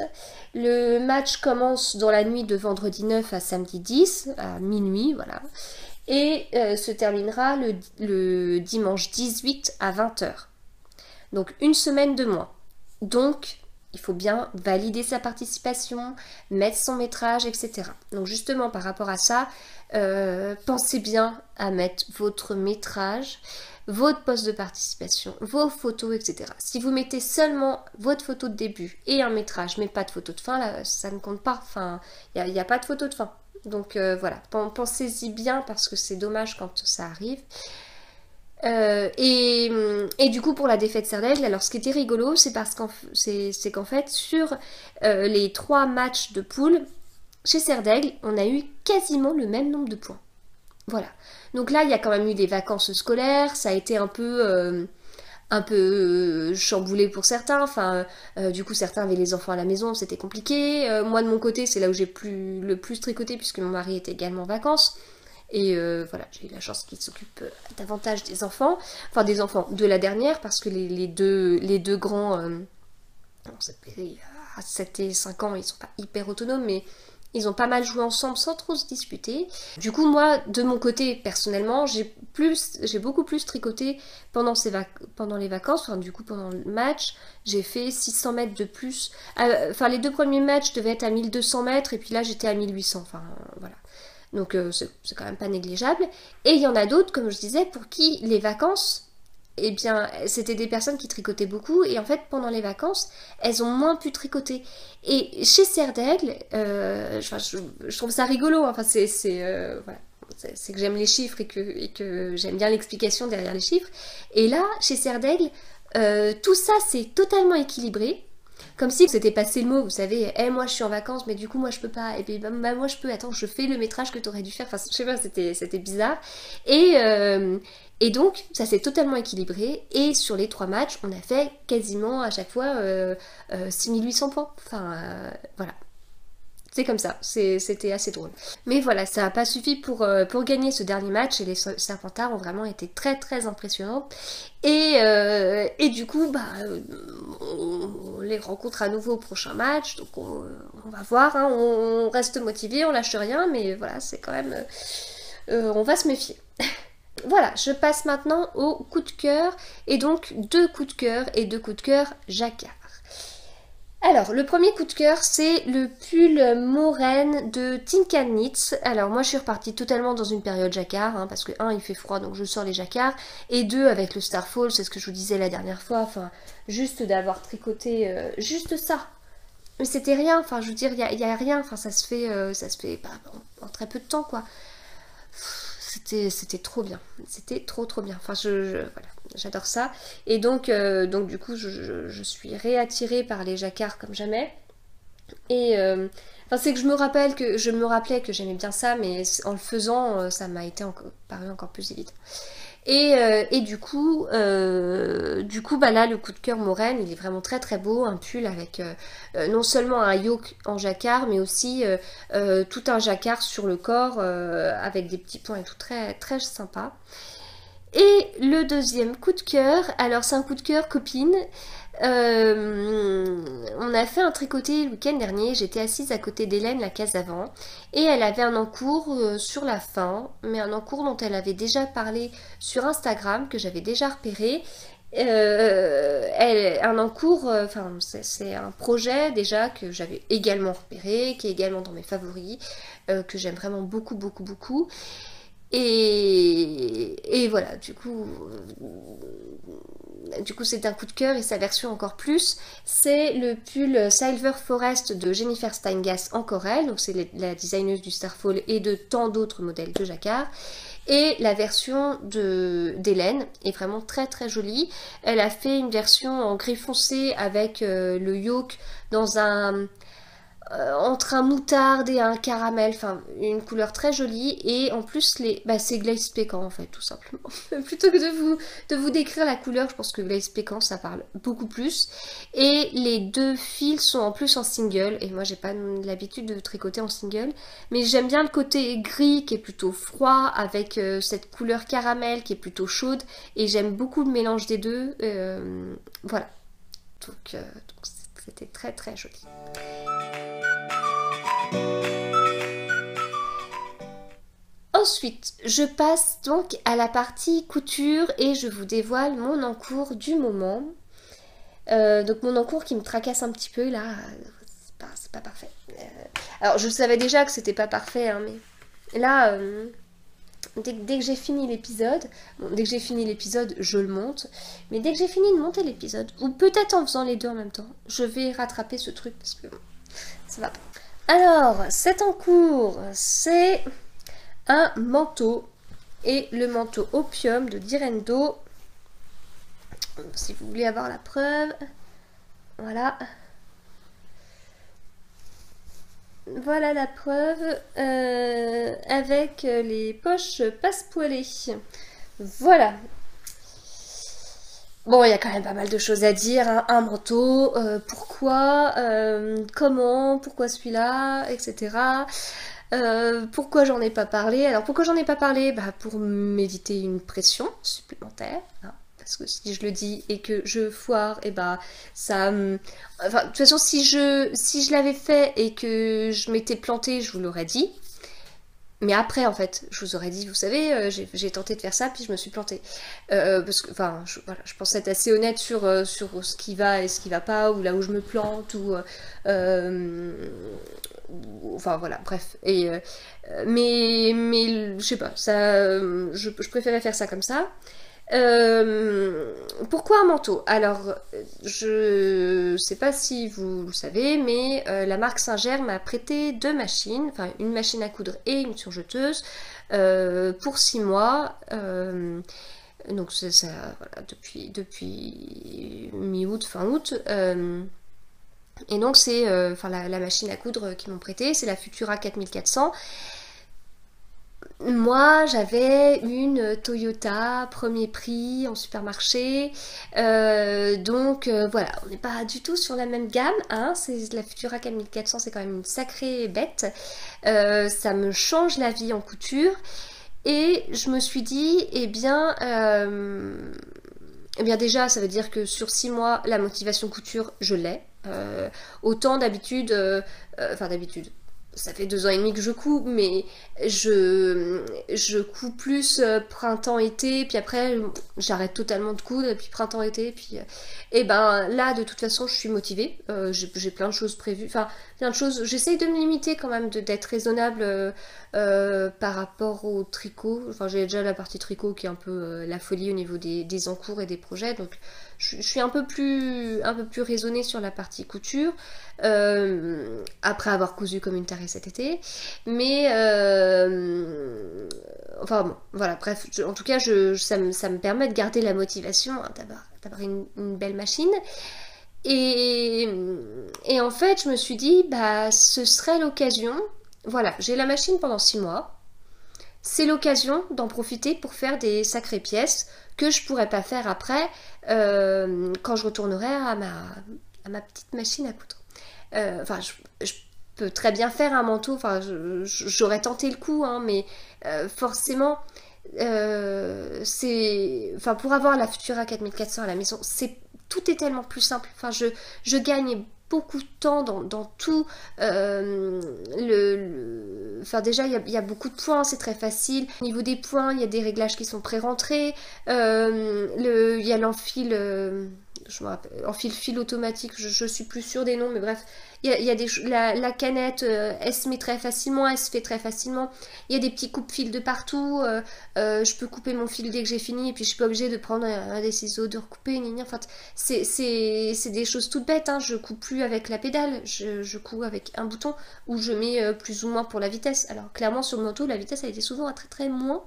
le match commence dans la nuit de vendredi 9 à samedi 10, à minuit, voilà. Et se terminera le dimanche 18 à 20h. Donc une semaine de moins. Donc il faut bien valider sa participation, mettre son métrage, etc. Donc justement par rapport à ça, pensez bien à mettre votre métrage, votre poste de participation, vos photos, etc. Si vous mettez seulement votre photo de début et un métrage, mais pas de photo de fin, là, ça ne compte pas. Enfin, il n'y a pas de photo de fin. Donc voilà, pensez-y bien parce que c'est dommage quand ça arrive. Et du coup pour la défaite Serdaigle, alors ce qui était rigolo c'est qu'en fait sur les 3 matchs de poule chez Serdaigle on a eu quasiment le même nombre de points. Voilà, donc là il y a quand même eu des vacances scolaires, ça a été un peu chamboulé pour certains, enfin du coup certains avaient les enfants à la maison, c'était compliqué. Moi de mon côté c'est là où j'ai le plus tricoté puisque mon mari était également en vacances. Et voilà, j'ai eu la chance qu'il s'occupe davantage des enfants, enfin des enfants de la dernière, parce que les deux grands, à 7 et 5 ans, ils sont pas hyper autonomes, mais ils ont pas mal joué ensemble sans trop se disputer. Du coup, moi, de mon côté, personnellement, j'ai beaucoup plus tricoté pendant les vacances, enfin du coup pendant le match, j'ai fait 600 mètres de plus. Enfin, les 2 premiers matchs devaient être à 1200 mètres, et puis là j'étais à 1800, enfin voilà. Donc c'est quand même pas négligeable. Et il y en a d'autres, comme je disais, pour qui les vacances, eh bien, c'était des personnes qui tricotaient beaucoup. Et en fait, pendant les vacances, elles ont moins pu tricoter. Et chez Serdaigle, je trouve ça rigolo. Enfin, voilà. C'est que j'aime les chiffres et que j'aime bien l'explication derrière les chiffres. Et là, chez Serdaigle, tout ça, c'est totalement équilibré. Comme si c'était passé le mot, vous savez, moi je suis en vacances, mais du coup moi je peux pas, et puis bah, moi je peux, attends, je fais le métrage que t'aurais dû faire, enfin je sais pas, c'était bizarre. Et donc ça s'est totalement équilibré, et sur les 3 matchs, on a fait quasiment à chaque fois 6800 points. Enfin voilà. C'est comme ça, c'était assez drôle. Mais voilà, ça n'a pas suffi pour gagner ce dernier match et les Serpentards ont vraiment été très très impressionnants. Et du coup, on les rencontre à nouveau au prochain match, donc on va voir, hein, on reste motivé, on lâche rien, mais voilà, c'est quand même... on va se méfier. Voilà, je passe maintenant au coup de cœur, et donc 2 coups de cœur et 2 coups de cœur jacquard. Alors, le premier coup de cœur, c'est le pull Moraine de Tinkan Knits. Alors, moi, je suis repartie totalement dans une période jacquard, hein, parce que 1, il fait froid, donc je sors les jacquards, et 2, avec le Starfall, c'est ce que je vous disais la dernière fois, enfin, juste d'avoir tricoté juste ça. Mais c'était rien, enfin, je veux dire, il y a rien, enfin, ça se fait en très peu de temps, quoi. C'était trop bien, c'était trop bien, enfin voilà, j'adore ça. Et donc du coup je suis réattirée par les jacquards comme jamais. Et c'est que je me rappelais que j'aimais bien ça, mais en le faisant ça m'a été paru encore plus évident. Et du coup là le coup de cœur Moraine il est vraiment très très beau, un pull avec non seulement un yoke en jacquard mais aussi tout un jacquard sur le corps avec des petits points et tout, très très sympa. Et le deuxième coup de cœur, alors c'est un coup de cœur copine. On a fait un tricoté le week-end dernier, j'étais assise à côté d'Hélène la case avant et elle avait un encours sur la fin, mais un encours dont elle avait déjà parlé sur Instagram, que j'avais déjà repéré. Un encours, c'est un projet déjà que j'avais également repéré, qui est également dans mes favoris, que j'aime vraiment beaucoup beaucoup beaucoup. Et voilà, du coup, du coup c'est un coup de cœur et sa version encore plus, c'est le pull Silver Forest de Jennifer Steingass en Corel, donc c'est la designeuse du Starfall et de tant d'autres modèles de jacquard. Et la version d'Hélène est vraiment très très jolie. Elle a fait une version en gris foncé avec le yoke dans entre un moutarde et un caramel, enfin une couleur très jolie, et en plus c'est glace pécan en fait, tout simplement. Plutôt que de vous décrire la couleur, je pense que glace pécan ça parle beaucoup plus. Et les deux fils sont en plus en single, et moi j'ai pas l'habitude de tricoter en single, mais j'aime bien le côté gris qui est plutôt froid avec cette couleur caramel qui est plutôt chaude, et j'aime beaucoup le mélange des deux. Voilà, donc c'était très très joli. Ensuite, je passe donc à la partie couture et je vous dévoile mon encours du moment. Donc mon encours qui me tracasse un petit peu là, c'est pas parfait. Alors je savais déjà que c'était pas parfait, hein, mais là, dès que j'ai fini l'épisode, dès que j'ai fini l'épisode, je le monte. Mais dès que j'ai fini de monter l'épisode, ou peut-être en faisant les deux en même temps, je vais rattraper ce truc parce que ça va pas. Alors, cet encours, c'est un manteau, et le manteau Opium de Direndo. Si vous voulez avoir la preuve, voilà. Voilà la preuve, avec les poches passepoilées. Voilà. Bon, il y a quand même pas mal de choses à dire, hein. Un manteau, pourquoi, comment, pourquoi celui-là, etc. Pourquoi j'en ai pas parlé? Alors pourquoi j'en ai pas parlé? Bah, pour m'éviter une pression supplémentaire, hein. Parce que si je le dis et que je foire, et bah ça... Enfin, de toute façon, si je l'avais fait et que je m'étais plantée, je vous l'aurais dit. Mais après, en fait, je vous aurais dit, vous savez, j'ai tenté de faire ça, puis je me suis plantée. Parce que, enfin, voilà, je pense être assez honnête sur ce qui va et ce qui va pas, ou là où je me plante, ou... enfin, voilà, bref. Et, mais, je sais pas, ça, je préférais faire ça comme ça. Pourquoi un manteau? Alors, je sais pas si vous le savez, mais la marque Singer m'a prêté deux machines, enfin une machine à coudre et une surjeteuse, pour 6 mois. Donc ça, voilà, depuis mi-août, fin août. Et donc c'est la machine à coudre qu'ils m'ont prêtée, c'est la Futura 4400. Moi, j'avais une Toyota premier prix en supermarché, donc voilà, on n'est pas du tout sur la même gamme, hein. C'est la Futura 4400, c'est quand même une sacrée bête. Ça me change la vie en couture, et je me suis dit, eh bien déjà, ça veut dire que sur 6 mois, la motivation couture, je l'ai. Autant d'habitude, d'habitude. Ça fait 2 ans et demi que je couds, mais je couds plus printemps-été, puis après j'arrête totalement de coudre, et puis printemps-été, puis... et ben là, de toute façon, je suis motivée, j'ai plein de choses prévues, enfin, plein de choses, j'essaye de me limiter quand même, d'être raisonnable par rapport au tricot, enfin j'ai déjà la partie tricot qui est un peu la folie au niveau des encours et des projets, donc je suis un peu plus raisonnée sur la partie couture, après avoir cousu comme une tarée cet été, mais enfin bon, voilà, bref, en tout cas ça me permet de garder la motivation, hein, d'avoir une belle machine. Et en fait, je me suis dit, bah ce serait l'occasion, voilà, j'ai la machine pendant 6 mois, c'est l'occasion d'en profiter pour faire des sacrées pièces que je pourrais pas faire après quand je retournerai à ma petite machine à coudre. Enfin, je peux très bien faire un manteau, enfin, j'aurais tenté le coup, hein, mais forcément, c'est... Enfin, pour avoir la Futura 4400 à la maison, tout est tellement plus simple. Enfin, je gagne beaucoup de temps dans tout. Enfin, déjà, il y a beaucoup de points, c'est très facile. Au niveau des points, il y a des réglages qui sont pré-rentrés. Il y a l'enfil... je me rappelle, en fil automatique, je suis plus sûre des noms, mais bref, il y a la canette, elle se met très facilement, elle se fait très facilement. Il y a des petits coupe-fils de partout. Je peux couper mon fil dès que j'ai fini, et puis je suis pas obligée de prendre des ciseaux, de recouper, enfin, c'est des choses toutes bêtes, hein. Je coupe plus avec la pédale, je couds avec un bouton, où je mets plus ou moins pour la vitesse. Alors clairement sur le manteau, la vitesse a été souvent à très très moins,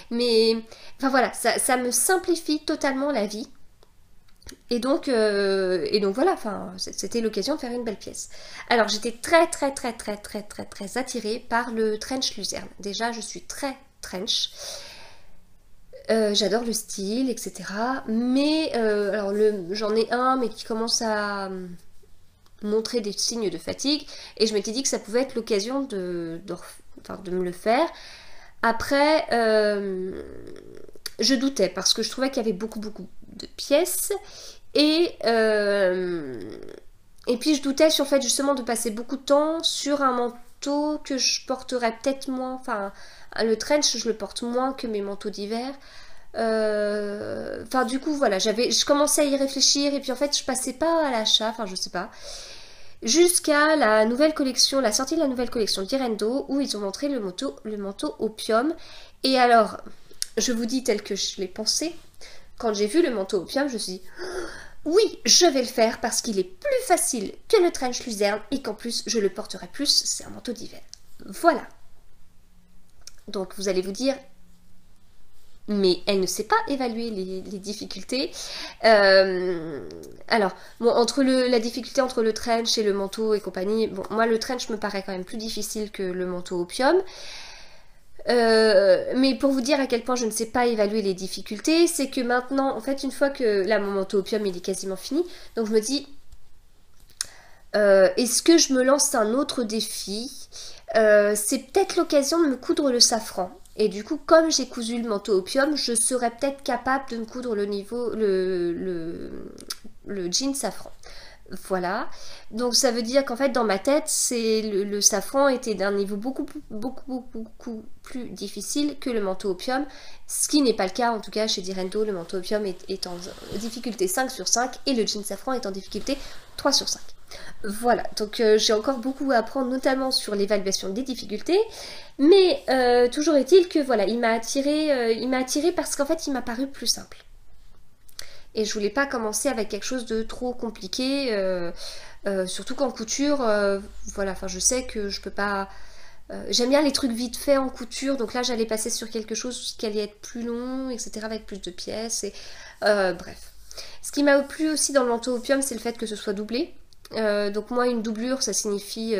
mais enfin voilà, ça me simplifie totalement la vie. Et donc voilà, enfin, c'était l'occasion de faire une belle pièce. Alors j'étais très attirée par le trench luzerne. Déjà, je suis très trench. J'adore le style, etc. Mais alors j'en ai un, mais qui commence à montrer des signes de fatigue. Et je m'étais dit que ça pouvait être l'occasion de me le faire. Après, je doutais parce que je trouvais qu'il y avait beaucoup de pièces. Et puis je doutais sur le fait justement de passer beaucoup de temps sur un manteau que je porterais peut-être moins. Enfin, le trench, je le porte moins que mes manteaux d'hiver. Enfin, du coup, voilà, je commençais à y réfléchir et puis en fait, je passais pas à l'achat. Enfin, je sais pas. Jusqu'à la sortie de la nouvelle collection d'Irendo où ils ont montré le manteau opium. Et alors, je vous dis tel que je l'ai pensé. Quand j'ai vu le manteau opium, je me suis dit oui, je vais le faire parce qu'il est plus facile que le trench luzerne et qu'en plus je le porterai plus, c'est un manteau d'hiver. Voilà. Donc vous allez vous dire, mais elle ne sait pas évaluer les difficultés. Alors, bon, entre la difficulté entre le trench et le manteau et compagnie, bon, moi le trench me paraît quand même plus difficile que le manteau opium. Mais pour vous dire à quel point je ne sais pas évaluer les difficultés, c'est que maintenant, en fait, une fois que là mon manteau opium il est quasiment fini, donc je me dis est-ce que je me lance un autre défi? C'est peut-être l'occasion de me coudre le safran. Et du coup, comme j'ai cousu le manteau opium, je serais peut-être capable de me coudre le jean safran. Voilà, donc ça veut dire qu'en fait dans ma tête le safran était d'un niveau beaucoup plus difficile que le manteau opium, ce qui n'est pas le cas en tout cas chez Direndo. Le manteau opium est en difficulté 5 sur 5 et le jean safran est en difficulté 3 sur 5. Voilà, donc j'ai encore beaucoup à apprendre, notamment sur l'évaluation des difficultés, mais toujours est-il que voilà, il m'a attiré parce qu'en fait il m'a paru plus simple. Et je voulais pas commencer avec quelque chose de trop compliqué, surtout qu'en couture, voilà, enfin je sais que je peux pas... j'aime bien les trucs vite faits en couture, donc là j'allais passer sur quelque chose qui allait être plus long, etc., avec plus de pièces, et bref. Ce qui m'a plu aussi dans le manteau opium, c'est le fait que ce soit doublé. Donc moi une doublure ça signifie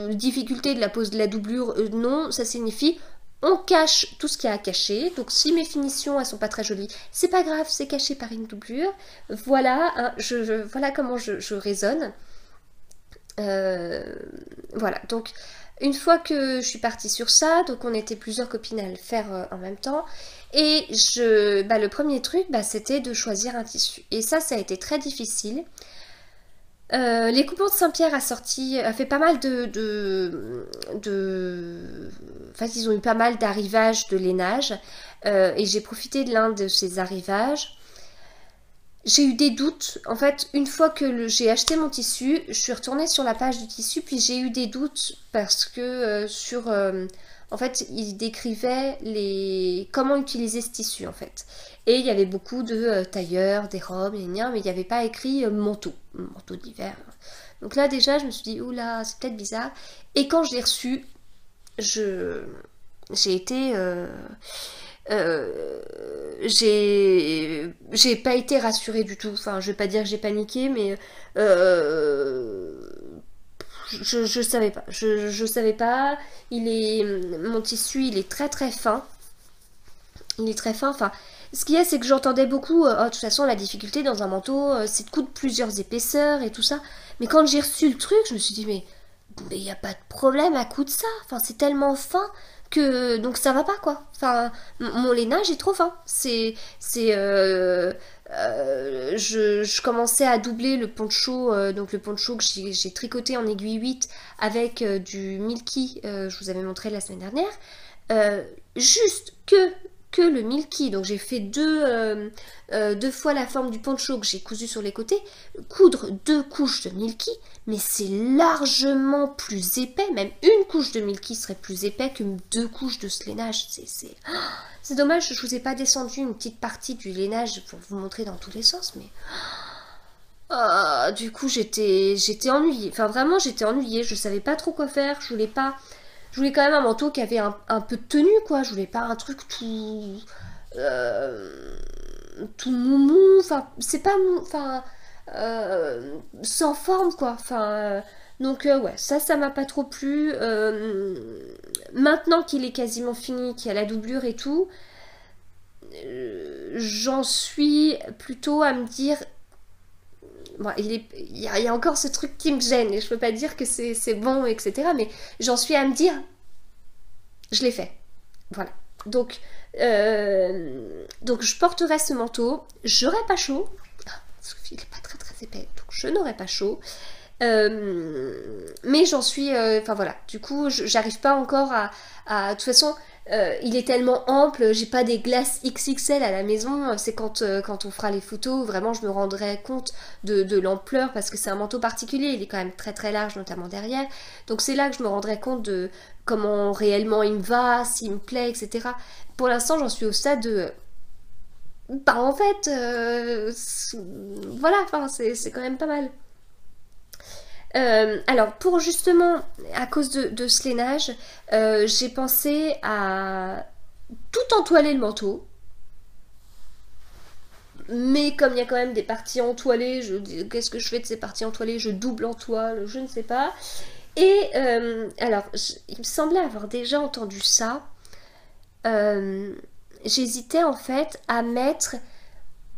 difficulté de la pose de la doublure, non, ça signifie on cache tout ce qu'il y a à cacher. Donc si mes finitions elles sont pas très jolies, c'est pas grave, c'est caché par une doublure. Voilà, hein, voilà comment je raisonne. Voilà, donc une fois que je suis partie sur ça, donc on était plusieurs copines à le faire en même temps, et le premier truc c'était de choisir un tissu, et ça a été très difficile. Les Coupons de Saint-Pierre a fait pas mal en fait ils ont eu pas mal d'arrivages de lainage, et j'ai profité de l'un de ces arrivages. J'ai eu des doutes. En fait, une fois que j'ai acheté mon tissu, je suis retournée sur la page du tissu, puis j'ai eu des doutes parce que en fait, il décrivait comment utiliser ce tissu, en fait. Et il y avait beaucoup de tailleurs, des robes, mais il n'y avait pas écrit manteau d'hiver. Donc là, déjà, je me suis dit, oula, c'est peut-être bizarre. Et quand je l'ai reçu, j'ai été... j'ai pas été rassurée du tout. Enfin, je vais pas dire que j'ai paniqué, mais je savais pas. Je savais pas. Mon tissu, il est très très fin. Il est très fin. Enfin, ce qu'il y a, c'est que j'entendais beaucoup. De toute façon, la difficulté dans un manteau, c'est de coudre plusieurs épaisseurs et tout ça. Mais quand j'ai reçu le truc, je me suis dit mais il y a pas de problème à coudre ça. Enfin, c'est tellement fin. Donc ça va pas quoi. Enfin, mon lainage est trop fin. Je commençais à doubler le poncho, donc le poncho que j'ai tricoté en aiguille 8 avec du Milky, je vous avais montré la semaine dernière. Juste que que le Milky. Donc j'ai fait deux fois la forme du poncho que j'ai cousu sur les côtés. Coudre 2 couches de Milky, mais c'est largement plus épais. Même une couche de Milky serait plus épais que 2 couches de ce lainage. C'est dommage, je vous ai pas descendu une petite partie du lainage pour vous montrer dans tous les sens, mais... du coup j'étais ennuyée. Enfin vraiment j'étais ennuyée, je savais pas trop quoi faire, je voulais quand même un manteau qui avait un peu de tenue quoi, je voulais pas un truc tout moumou, enfin c'est pas enfin sans forme quoi, enfin donc ouais, ça m'a pas trop plu. Maintenant qu'il est quasiment fini, qu'il y a la doublure et tout, j'en suis plutôt à me dire bon, il y a encore ce truc qui me gêne et je peux pas dire que c'est bon, etc. Mais j'en suis à me dire, je l'ai fait. Voilà. Donc je porterai ce manteau. J'aurai pas chaud. Parce qu'il est pas très très épais. Donc je n'aurai pas chaud. Mais j'en suis... Enfin voilà. Du coup, j'arrive pas encore de toute façon... il est tellement ample, j'ai pas des glaces XXL à la maison, c'est quand on fera les photos, vraiment je me rendrai compte de l'ampleur parce que c'est un manteau particulier, il est quand même très très large notamment derrière, donc c'est là que je me rendrai compte de comment réellement il me va, s'il me plaît, etc. Pour l'instant j'en suis au stade de... Bah en fait, voilà, enfin c'est quand même pas mal. Alors pour justement, à cause de ce lainage, j'ai pensé à tout entoiler le manteau. Mais comme il y a quand même des parties entoilées, qu'est-ce que je fais de ces parties entoilées? Je double entoile, je ne sais pas. Et alors, il me semblait avoir déjà entendu ça. J'hésitais en fait à mettre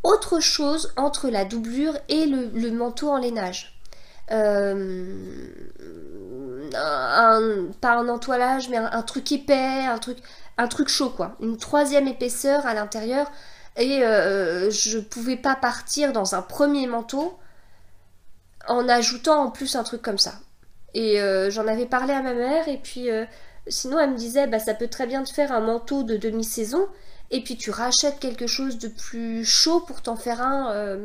autre chose entre la doublure et le manteau en lainage. Pas un entoilage mais un truc épais, un truc chaud quoi, une 3e épaisseur à l'intérieur et je pouvais pas partir dans un premier manteau en ajoutant en plus un truc comme ça et j'en avais parlé à ma mère et puis sinon elle me disait bah ça peut très bien te faire un manteau de demi-saison et puis tu rachètes quelque chose de plus chaud pour t'en faire un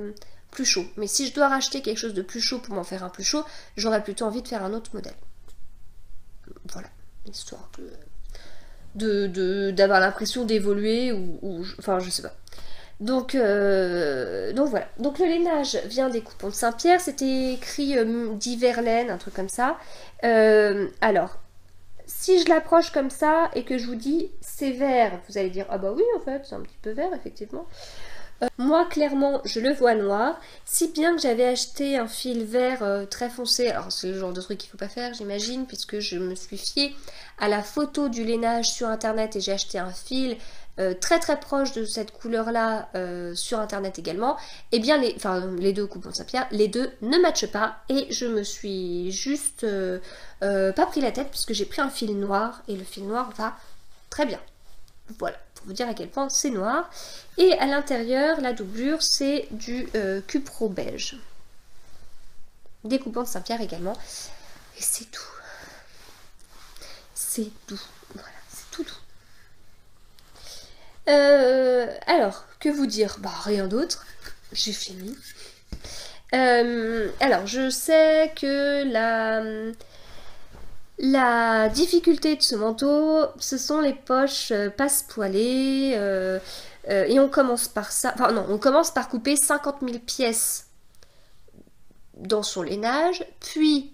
plus chaud. Mais si je dois racheter quelque chose de plus chaud pour m'en faire un plus chaud, j'aurais plutôt envie de faire un autre modèle. Voilà, histoire d'avoir l'impression d'évoluer enfin je sais pas. Donc voilà. Donc le lainage vient des coupons de Saint-Pierre, c'était écrit d'Iverlaine, un truc comme ça. Alors, si je l'approche comme ça et que je vous dis c'est vert, vous allez dire ah bah oui en fait c'est un petit peu vert effectivement. Moi, clairement, je le vois noir, si bien que j'avais acheté un fil vert très foncé. Alors, c'est le genre de truc qu'il ne faut pas faire, j'imagine, puisque je me suis fiée à la photo du lainage sur Internet et j'ai acheté un fil très très proche de cette couleur-là sur Internet également. Et bien, les deux coupons de Saint-Pierre, les deux ne matchent pas et je me suis juste pas pris la tête puisque j'ai pris un fil noir et le fil noir va très bien. Voilà, pour vous dire à quel point c'est noir. Et à l'intérieur, la doublure, c'est du cupro beige. Des coupons de Saint-Pierre également. Et c'est tout. C'est tout. Voilà, c'est tout doux. Alors, que vous dire? Bah, rien d'autre. J'ai fini. Alors, je sais que la difficulté de ce manteau, ce sont les poches passe-poilées. Et on commence par ça. Enfin, non, on commence par couper 50 000 pièces dans son lainage, puis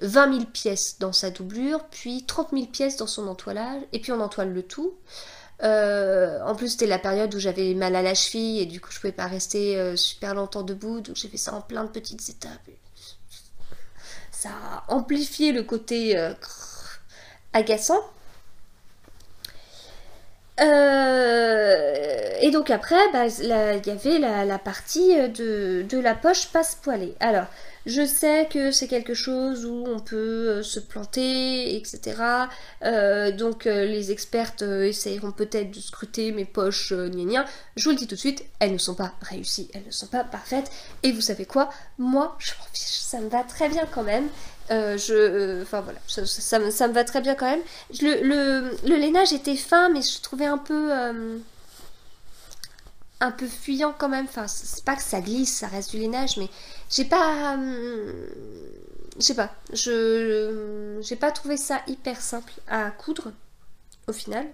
20 000 pièces dans sa doublure, puis 30 000 pièces dans son entoilage, et puis on entoile le tout. En plus, c'était la période où j'avais mal à la cheville et du coup, je pouvais pas rester super longtemps debout, donc j'ai fait ça en plein de petites étapes. Ça a amplifié le côté agaçant. Et donc après, bah, il y avait la partie de la poche passe-poilée. Alors, je sais que c'est quelque chose où on peut se planter, etc. Donc les expertes essayeront peut-être de scruter mes poches gna. Je vous le dis tout de suite, elles ne sont pas réussies, elles ne sont pas parfaites. Et vous savez quoi? Moi, je m'en fiche, ça me va très bien quand même. Enfin voilà, ça me va très bien quand même. Le lainage était fin, mais je trouvais un peu fuyant quand même. Enfin, c'est pas que ça glisse, ça reste du lainage, mais j'ai pas. Je sais pas. J'ai pas trouvé ça hyper simple à coudre au final.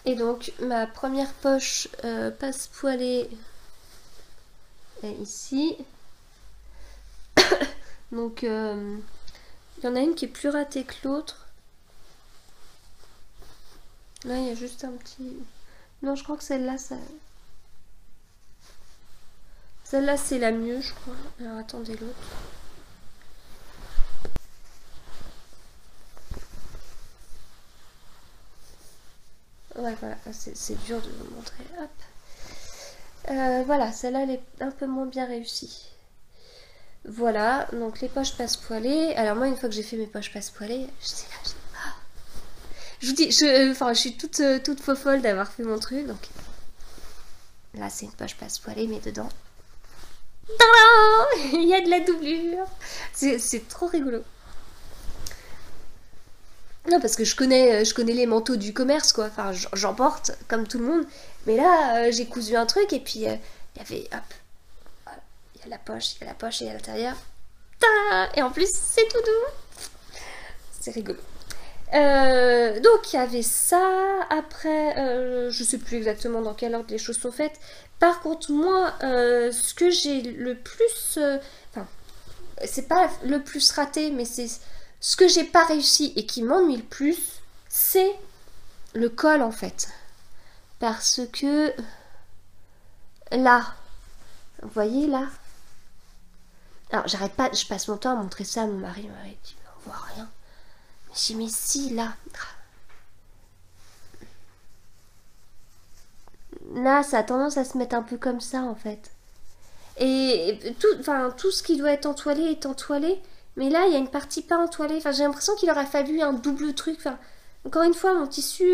Et donc, ma première poche passe-poilée est ici. Donc, il y en a une qui est plus ratée que l'autre. Là, il y a juste un petit... Non, je crois que celle-là, ça... Celle-là, c'est la mieux, je crois. Alors, attendez l'autre. Ouais, voilà, c'est dur de vous montrer. Hop. Voilà, celle-là, elle est un peu moins bien réussie. Voilà, donc les poches passe-poilées. Alors moi, une fois que j'ai fait mes poches passe-poilées, je sais là, je vous dis, enfin, je suis toute folle d'avoir fait mon truc. Donc là, c'est une poche passe-poilée, mais dedans, il y a de la doublure. C'est trop rigolo. Non, parce que je connais les manteaux du commerce, quoi. Enfin, j'en porte comme tout le monde. Mais là, j'ai cousu un truc et puis il y avait, hop, voilà, il y a la poche et à l'intérieur. Et en plus, c'est tout doux. C'est rigolo. Donc il y avait ça. Après, je sais plus exactement dans quel ordre les choses sont faites. Par contre, moi, ce que j'ai le plus, enfin, c'est pas le plus raté, mais c'est ce que j'ai pas réussi et qui m'ennuie le plus, c'est le col en fait. Parce que là, vous voyez là. Alors j'arrête pas, je passe mon temps à montrer ça à mon mari. Mon mari dit on voit rien. J'ai mis si là. Là, ça a tendance à se mettre un peu comme ça en fait. Et tout ce qui doit être entoilé est entoilé. Mais là, il y a une partie pas entoilée. Enfin, j'ai l'impression qu'il aurait fallu un double truc. Enfin, encore une fois, mon tissu...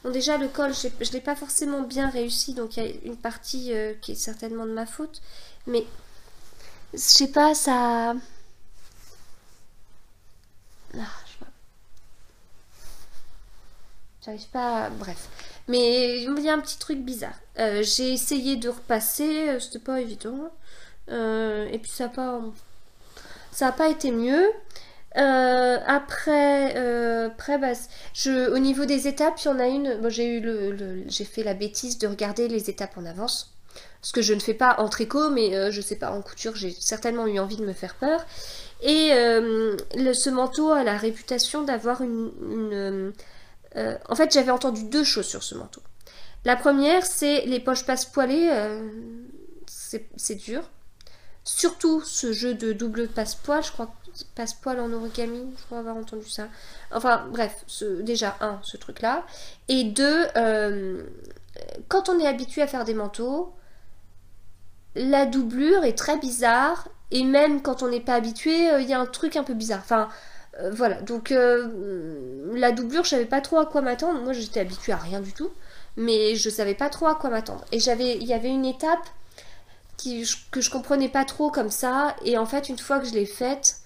bon, déjà, le col, je ne l'ai pas forcément bien réussi. Donc, il y a une partie qui est certainement de ma faute. Mais, je sais pas, ça... J'arrive pas... Bref. Mais il y a un petit truc bizarre. J'ai essayé de repasser. C'était pas évident. Et puis, ça a pas été mieux. Après, bah, au niveau des étapes, il y en a une. Bon, j'ai fait la bêtise de regarder les étapes en avance. Ce que je ne fais pas en tricot, mais je sais pas, en couture, j'ai certainement eu envie de me faire peur. Et ce manteau a la réputation d'avoir en fait, j'avais entendu deux choses sur ce manteau. La première, c'est les poches passe-poilées. C'est dur. Surtout ce jeu de double passe-poil, je crois, passe-poil en origami, je crois avoir entendu ça. Enfin bref, déjà ce truc-là. Et deux, quand on est habitué à faire des manteaux, la doublure est très bizarre. Et même quand on n'est pas habitué, il y a un truc un peu bizarre. Enfin, voilà. Donc la doublure, je savais pas trop à quoi m'attendre. Moi, j'étais habituée à rien du tout. Mais je savais pas trop à quoi m'attendre. Et il y avait une étape que je comprenais pas trop comme ça, et en fait une fois que je l'ai faite,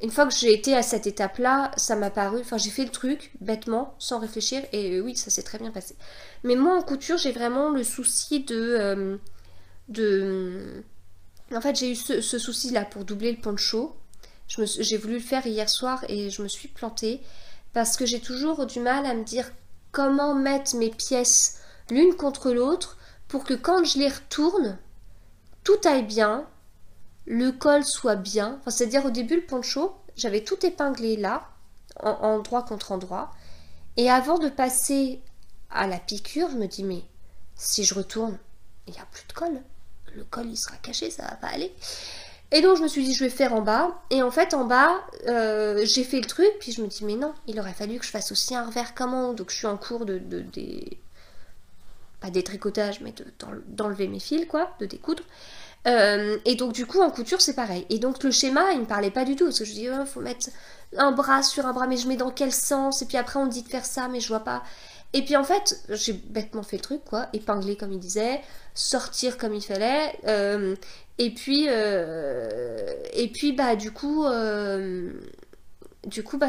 une fois que j'ai été à cette étape là, ça m'a paru, enfin j'ai fait le truc bêtement sans réfléchir, et oui, ça s'est très bien passé. Mais moi en couture, j'ai vraiment le souci en fait j'ai eu ce souci là pour doubler le poncho. J'ai voulu le faire hier soir et je me suis plantée parce que j'ai toujours du mal à me dire comment mettre mes pièces l'une contre l'autre pour que quand je les retourne, tout aille bien, le col soit bien. Enfin, c'est-à-dire au début, le poncho, j'avais tout épinglé là, endroit contre endroit. Et avant de passer à la piqûre, je me dis, mais si je retourne, il n'y a plus de col. Le col, il sera caché, ça va pas aller. Et donc, je me suis dit, je vais faire en bas. Et en fait, en bas, j'ai fait le truc. Puis je me dis, mais non, il aurait fallu que je fasse aussi un revers comme en haut. Donc, je suis en cours pas des tricotages, mais d'enlever mes fils, quoi, de découdre. Et donc du coup en couture c'est pareil. Et donc le schéma il me parlait pas du tout, parce que je dis faut mettre un bras sur un bras, mais je mets dans quel sens, et puis après on dit de faire ça mais je vois pas. Et puis en fait j'ai bêtement fait le truc, quoi, épingler comme il disait, sortir comme il fallait, Bah du coup bah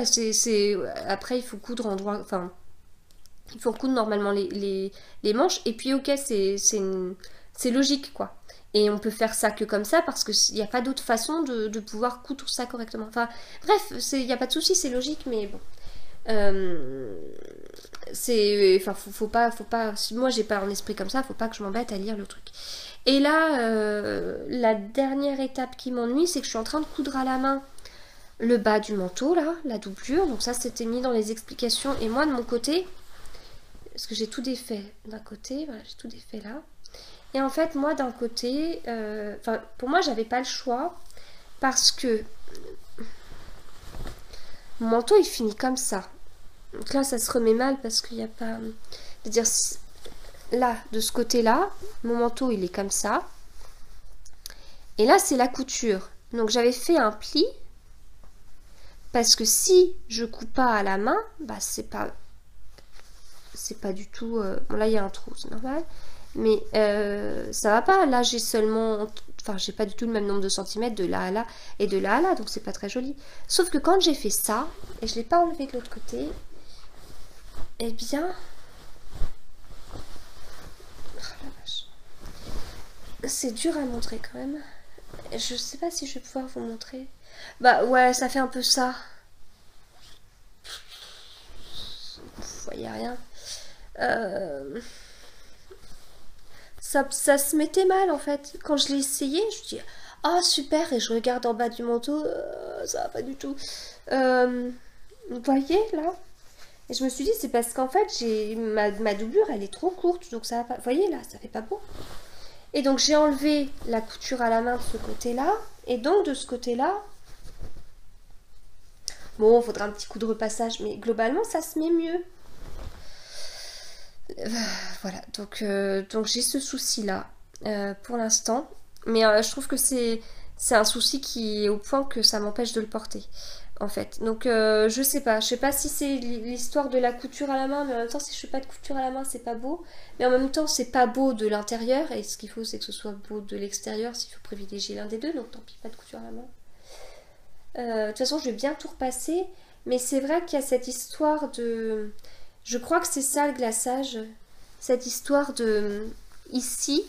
après il faut coudre en droit, enfin il faut coudre normalement les manches, et puis ok, c'est logique quoi. Et on peut faire ça que comme ça parce qu'il n'y a pas d'autre façon de pouvoir coudre ça correctement. Enfin bref, il n'y a pas de souci, c'est logique, mais bon. Enfin faut pas, si moi j'ai pas un esprit comme ça, faut pas que je m'embête à lire le truc. Et là, la dernière étape qui m'ennuie, c'est que je suis en train de coudre à la main le bas du manteau, là, la doublure. Donc ça, c'était mis dans les explications. Et moi, de mon côté, parce que j'ai tout défait d'un côté, voilà, j'ai tout défait là. Et en fait, moi, d'un côté, pour moi, j'avais pas le choix, parce que mon manteau, il finit comme ça. Donc là, ça se remet mal parce qu'il n'y a pas... C'est-à-dire, là, de ce côté-là, mon manteau, il est comme ça. Et là, c'est la couture. Donc, j'avais fait un pli, parce que si je coupe pas à la main, bah, c'est pas du tout... Bon, là, il y a un trou, c'est normal. Mais ça va pas. Là, j'ai seulement... Enfin, j'ai pas du tout le même nombre de centimètres de là à là et de là à là, donc c'est pas très joli. Sauf que quand j'ai fait ça, et je l'ai pas enlevé de l'autre côté, eh bien... Oh la vache. C'est dur à montrer quand même. Je sais pas si je vais pouvoir vous montrer. Bah ouais, ça fait un peu ça. Vous voyez rien. Ça se mettait mal en fait. Quand je l'ai essayé, je me dis ah super, et je regarde en bas du manteau, ça va pas du tout. Vous voyez là? Et je me suis dit c'est parce qu'en fait ma doublure elle est trop courte, donc ça va pas. Vous voyez là, ça fait pas beau. Et donc j'ai enlevé la couture à la main de ce côté-là, et donc de ce côté-là, bon, il faudra un petit coup de repassage, mais globalement ça se met mieux. Voilà, donc j'ai ce souci-là pour l'instant. Mais je trouve que c'est un souci qui est au point que ça m'empêche de le porter, en fait. Donc je sais pas si c'est l'histoire de la couture à la main, mais en même temps, si je fais pas de couture à la main, c'est pas beau. Mais en même temps, c'est pas beau de l'intérieur, et ce qu'il faut, c'est que ce soit beau de l'extérieur, s'il faut privilégier l'un des deux, donc tant pis, pas de couture à la main. De toute façon, je vais bien tout repasser, mais c'est vrai qu'il y a cette histoire de... Je crois que c'est ça le glaçage, cette histoire de ici,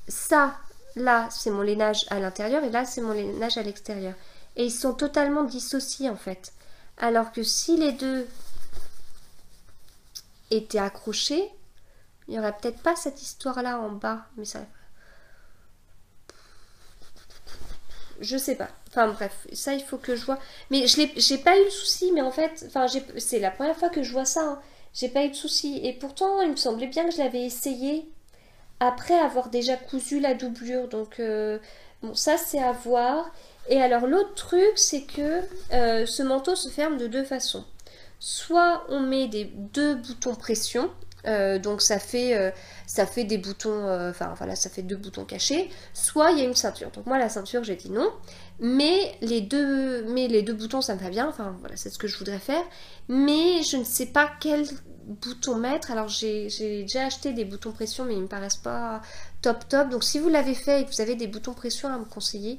ça, là c'est mon lainage à l'intérieur et là c'est mon lainage à l'extérieur. Et ils sont totalement dissociés en fait. Alors que si les deux étaient accrochés, il n'y aurait peut-être pas cette histoire là en bas, mais ça... Je sais pas. Enfin bref, ça il faut que je vois. Mais j'ai pas eu le souci, mais en fait, c'est la première fois que je vois ça. Hein. J'ai pas eu de souci. Et pourtant, il me semblait bien que je l'avais essayé après avoir déjà cousu la doublure. Donc bon, ça c'est à voir. Et alors l'autre truc, c'est que ce manteau se ferme de deux façons. Soit on met deux boutons pression. Donc ça fait des boutons, enfin voilà, ça fait deux boutons cachés. Soit il y a une ceinture. Donc moi la ceinture j'ai dit non, mais les deux boutons ça me va bien. Enfin voilà, c'est ce que je voudrais faire. Mais je ne sais pas quel bouton mettre. Alors j'ai déjà acheté des boutons pression, mais ils me paraissent pas top top. Donc si vous l'avez fait et que vous avez des boutons pression à me conseiller,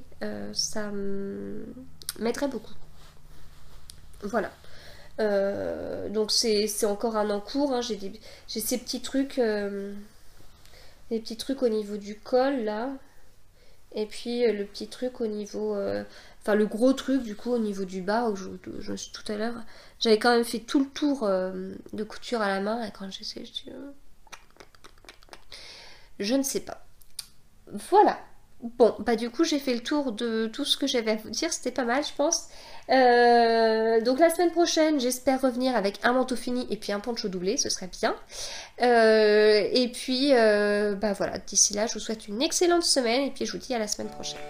ça m'aiderait beaucoup. Voilà. Donc c'est encore un en cours, hein. J'ai ces petits trucs, les petits trucs au niveau du col là, et puis le petit truc au niveau, enfin le gros truc du coup au niveau du bas où je suis tout à l'heure. J'avais quand même fait tout le tour de couture à la main et quand j'essaie, je ne sais pas. Voilà. Bon, bah du coup j'ai fait le tour de tout ce que j'avais à vous dire, c'était pas mal je pense. Donc la semaine prochaine j'espère revenir avec un manteau fini et puis un poncho doublé, ce serait bien. Et puis bah voilà, d'ici là je vous souhaite une excellente semaine et puis je vous dis à la semaine prochaine.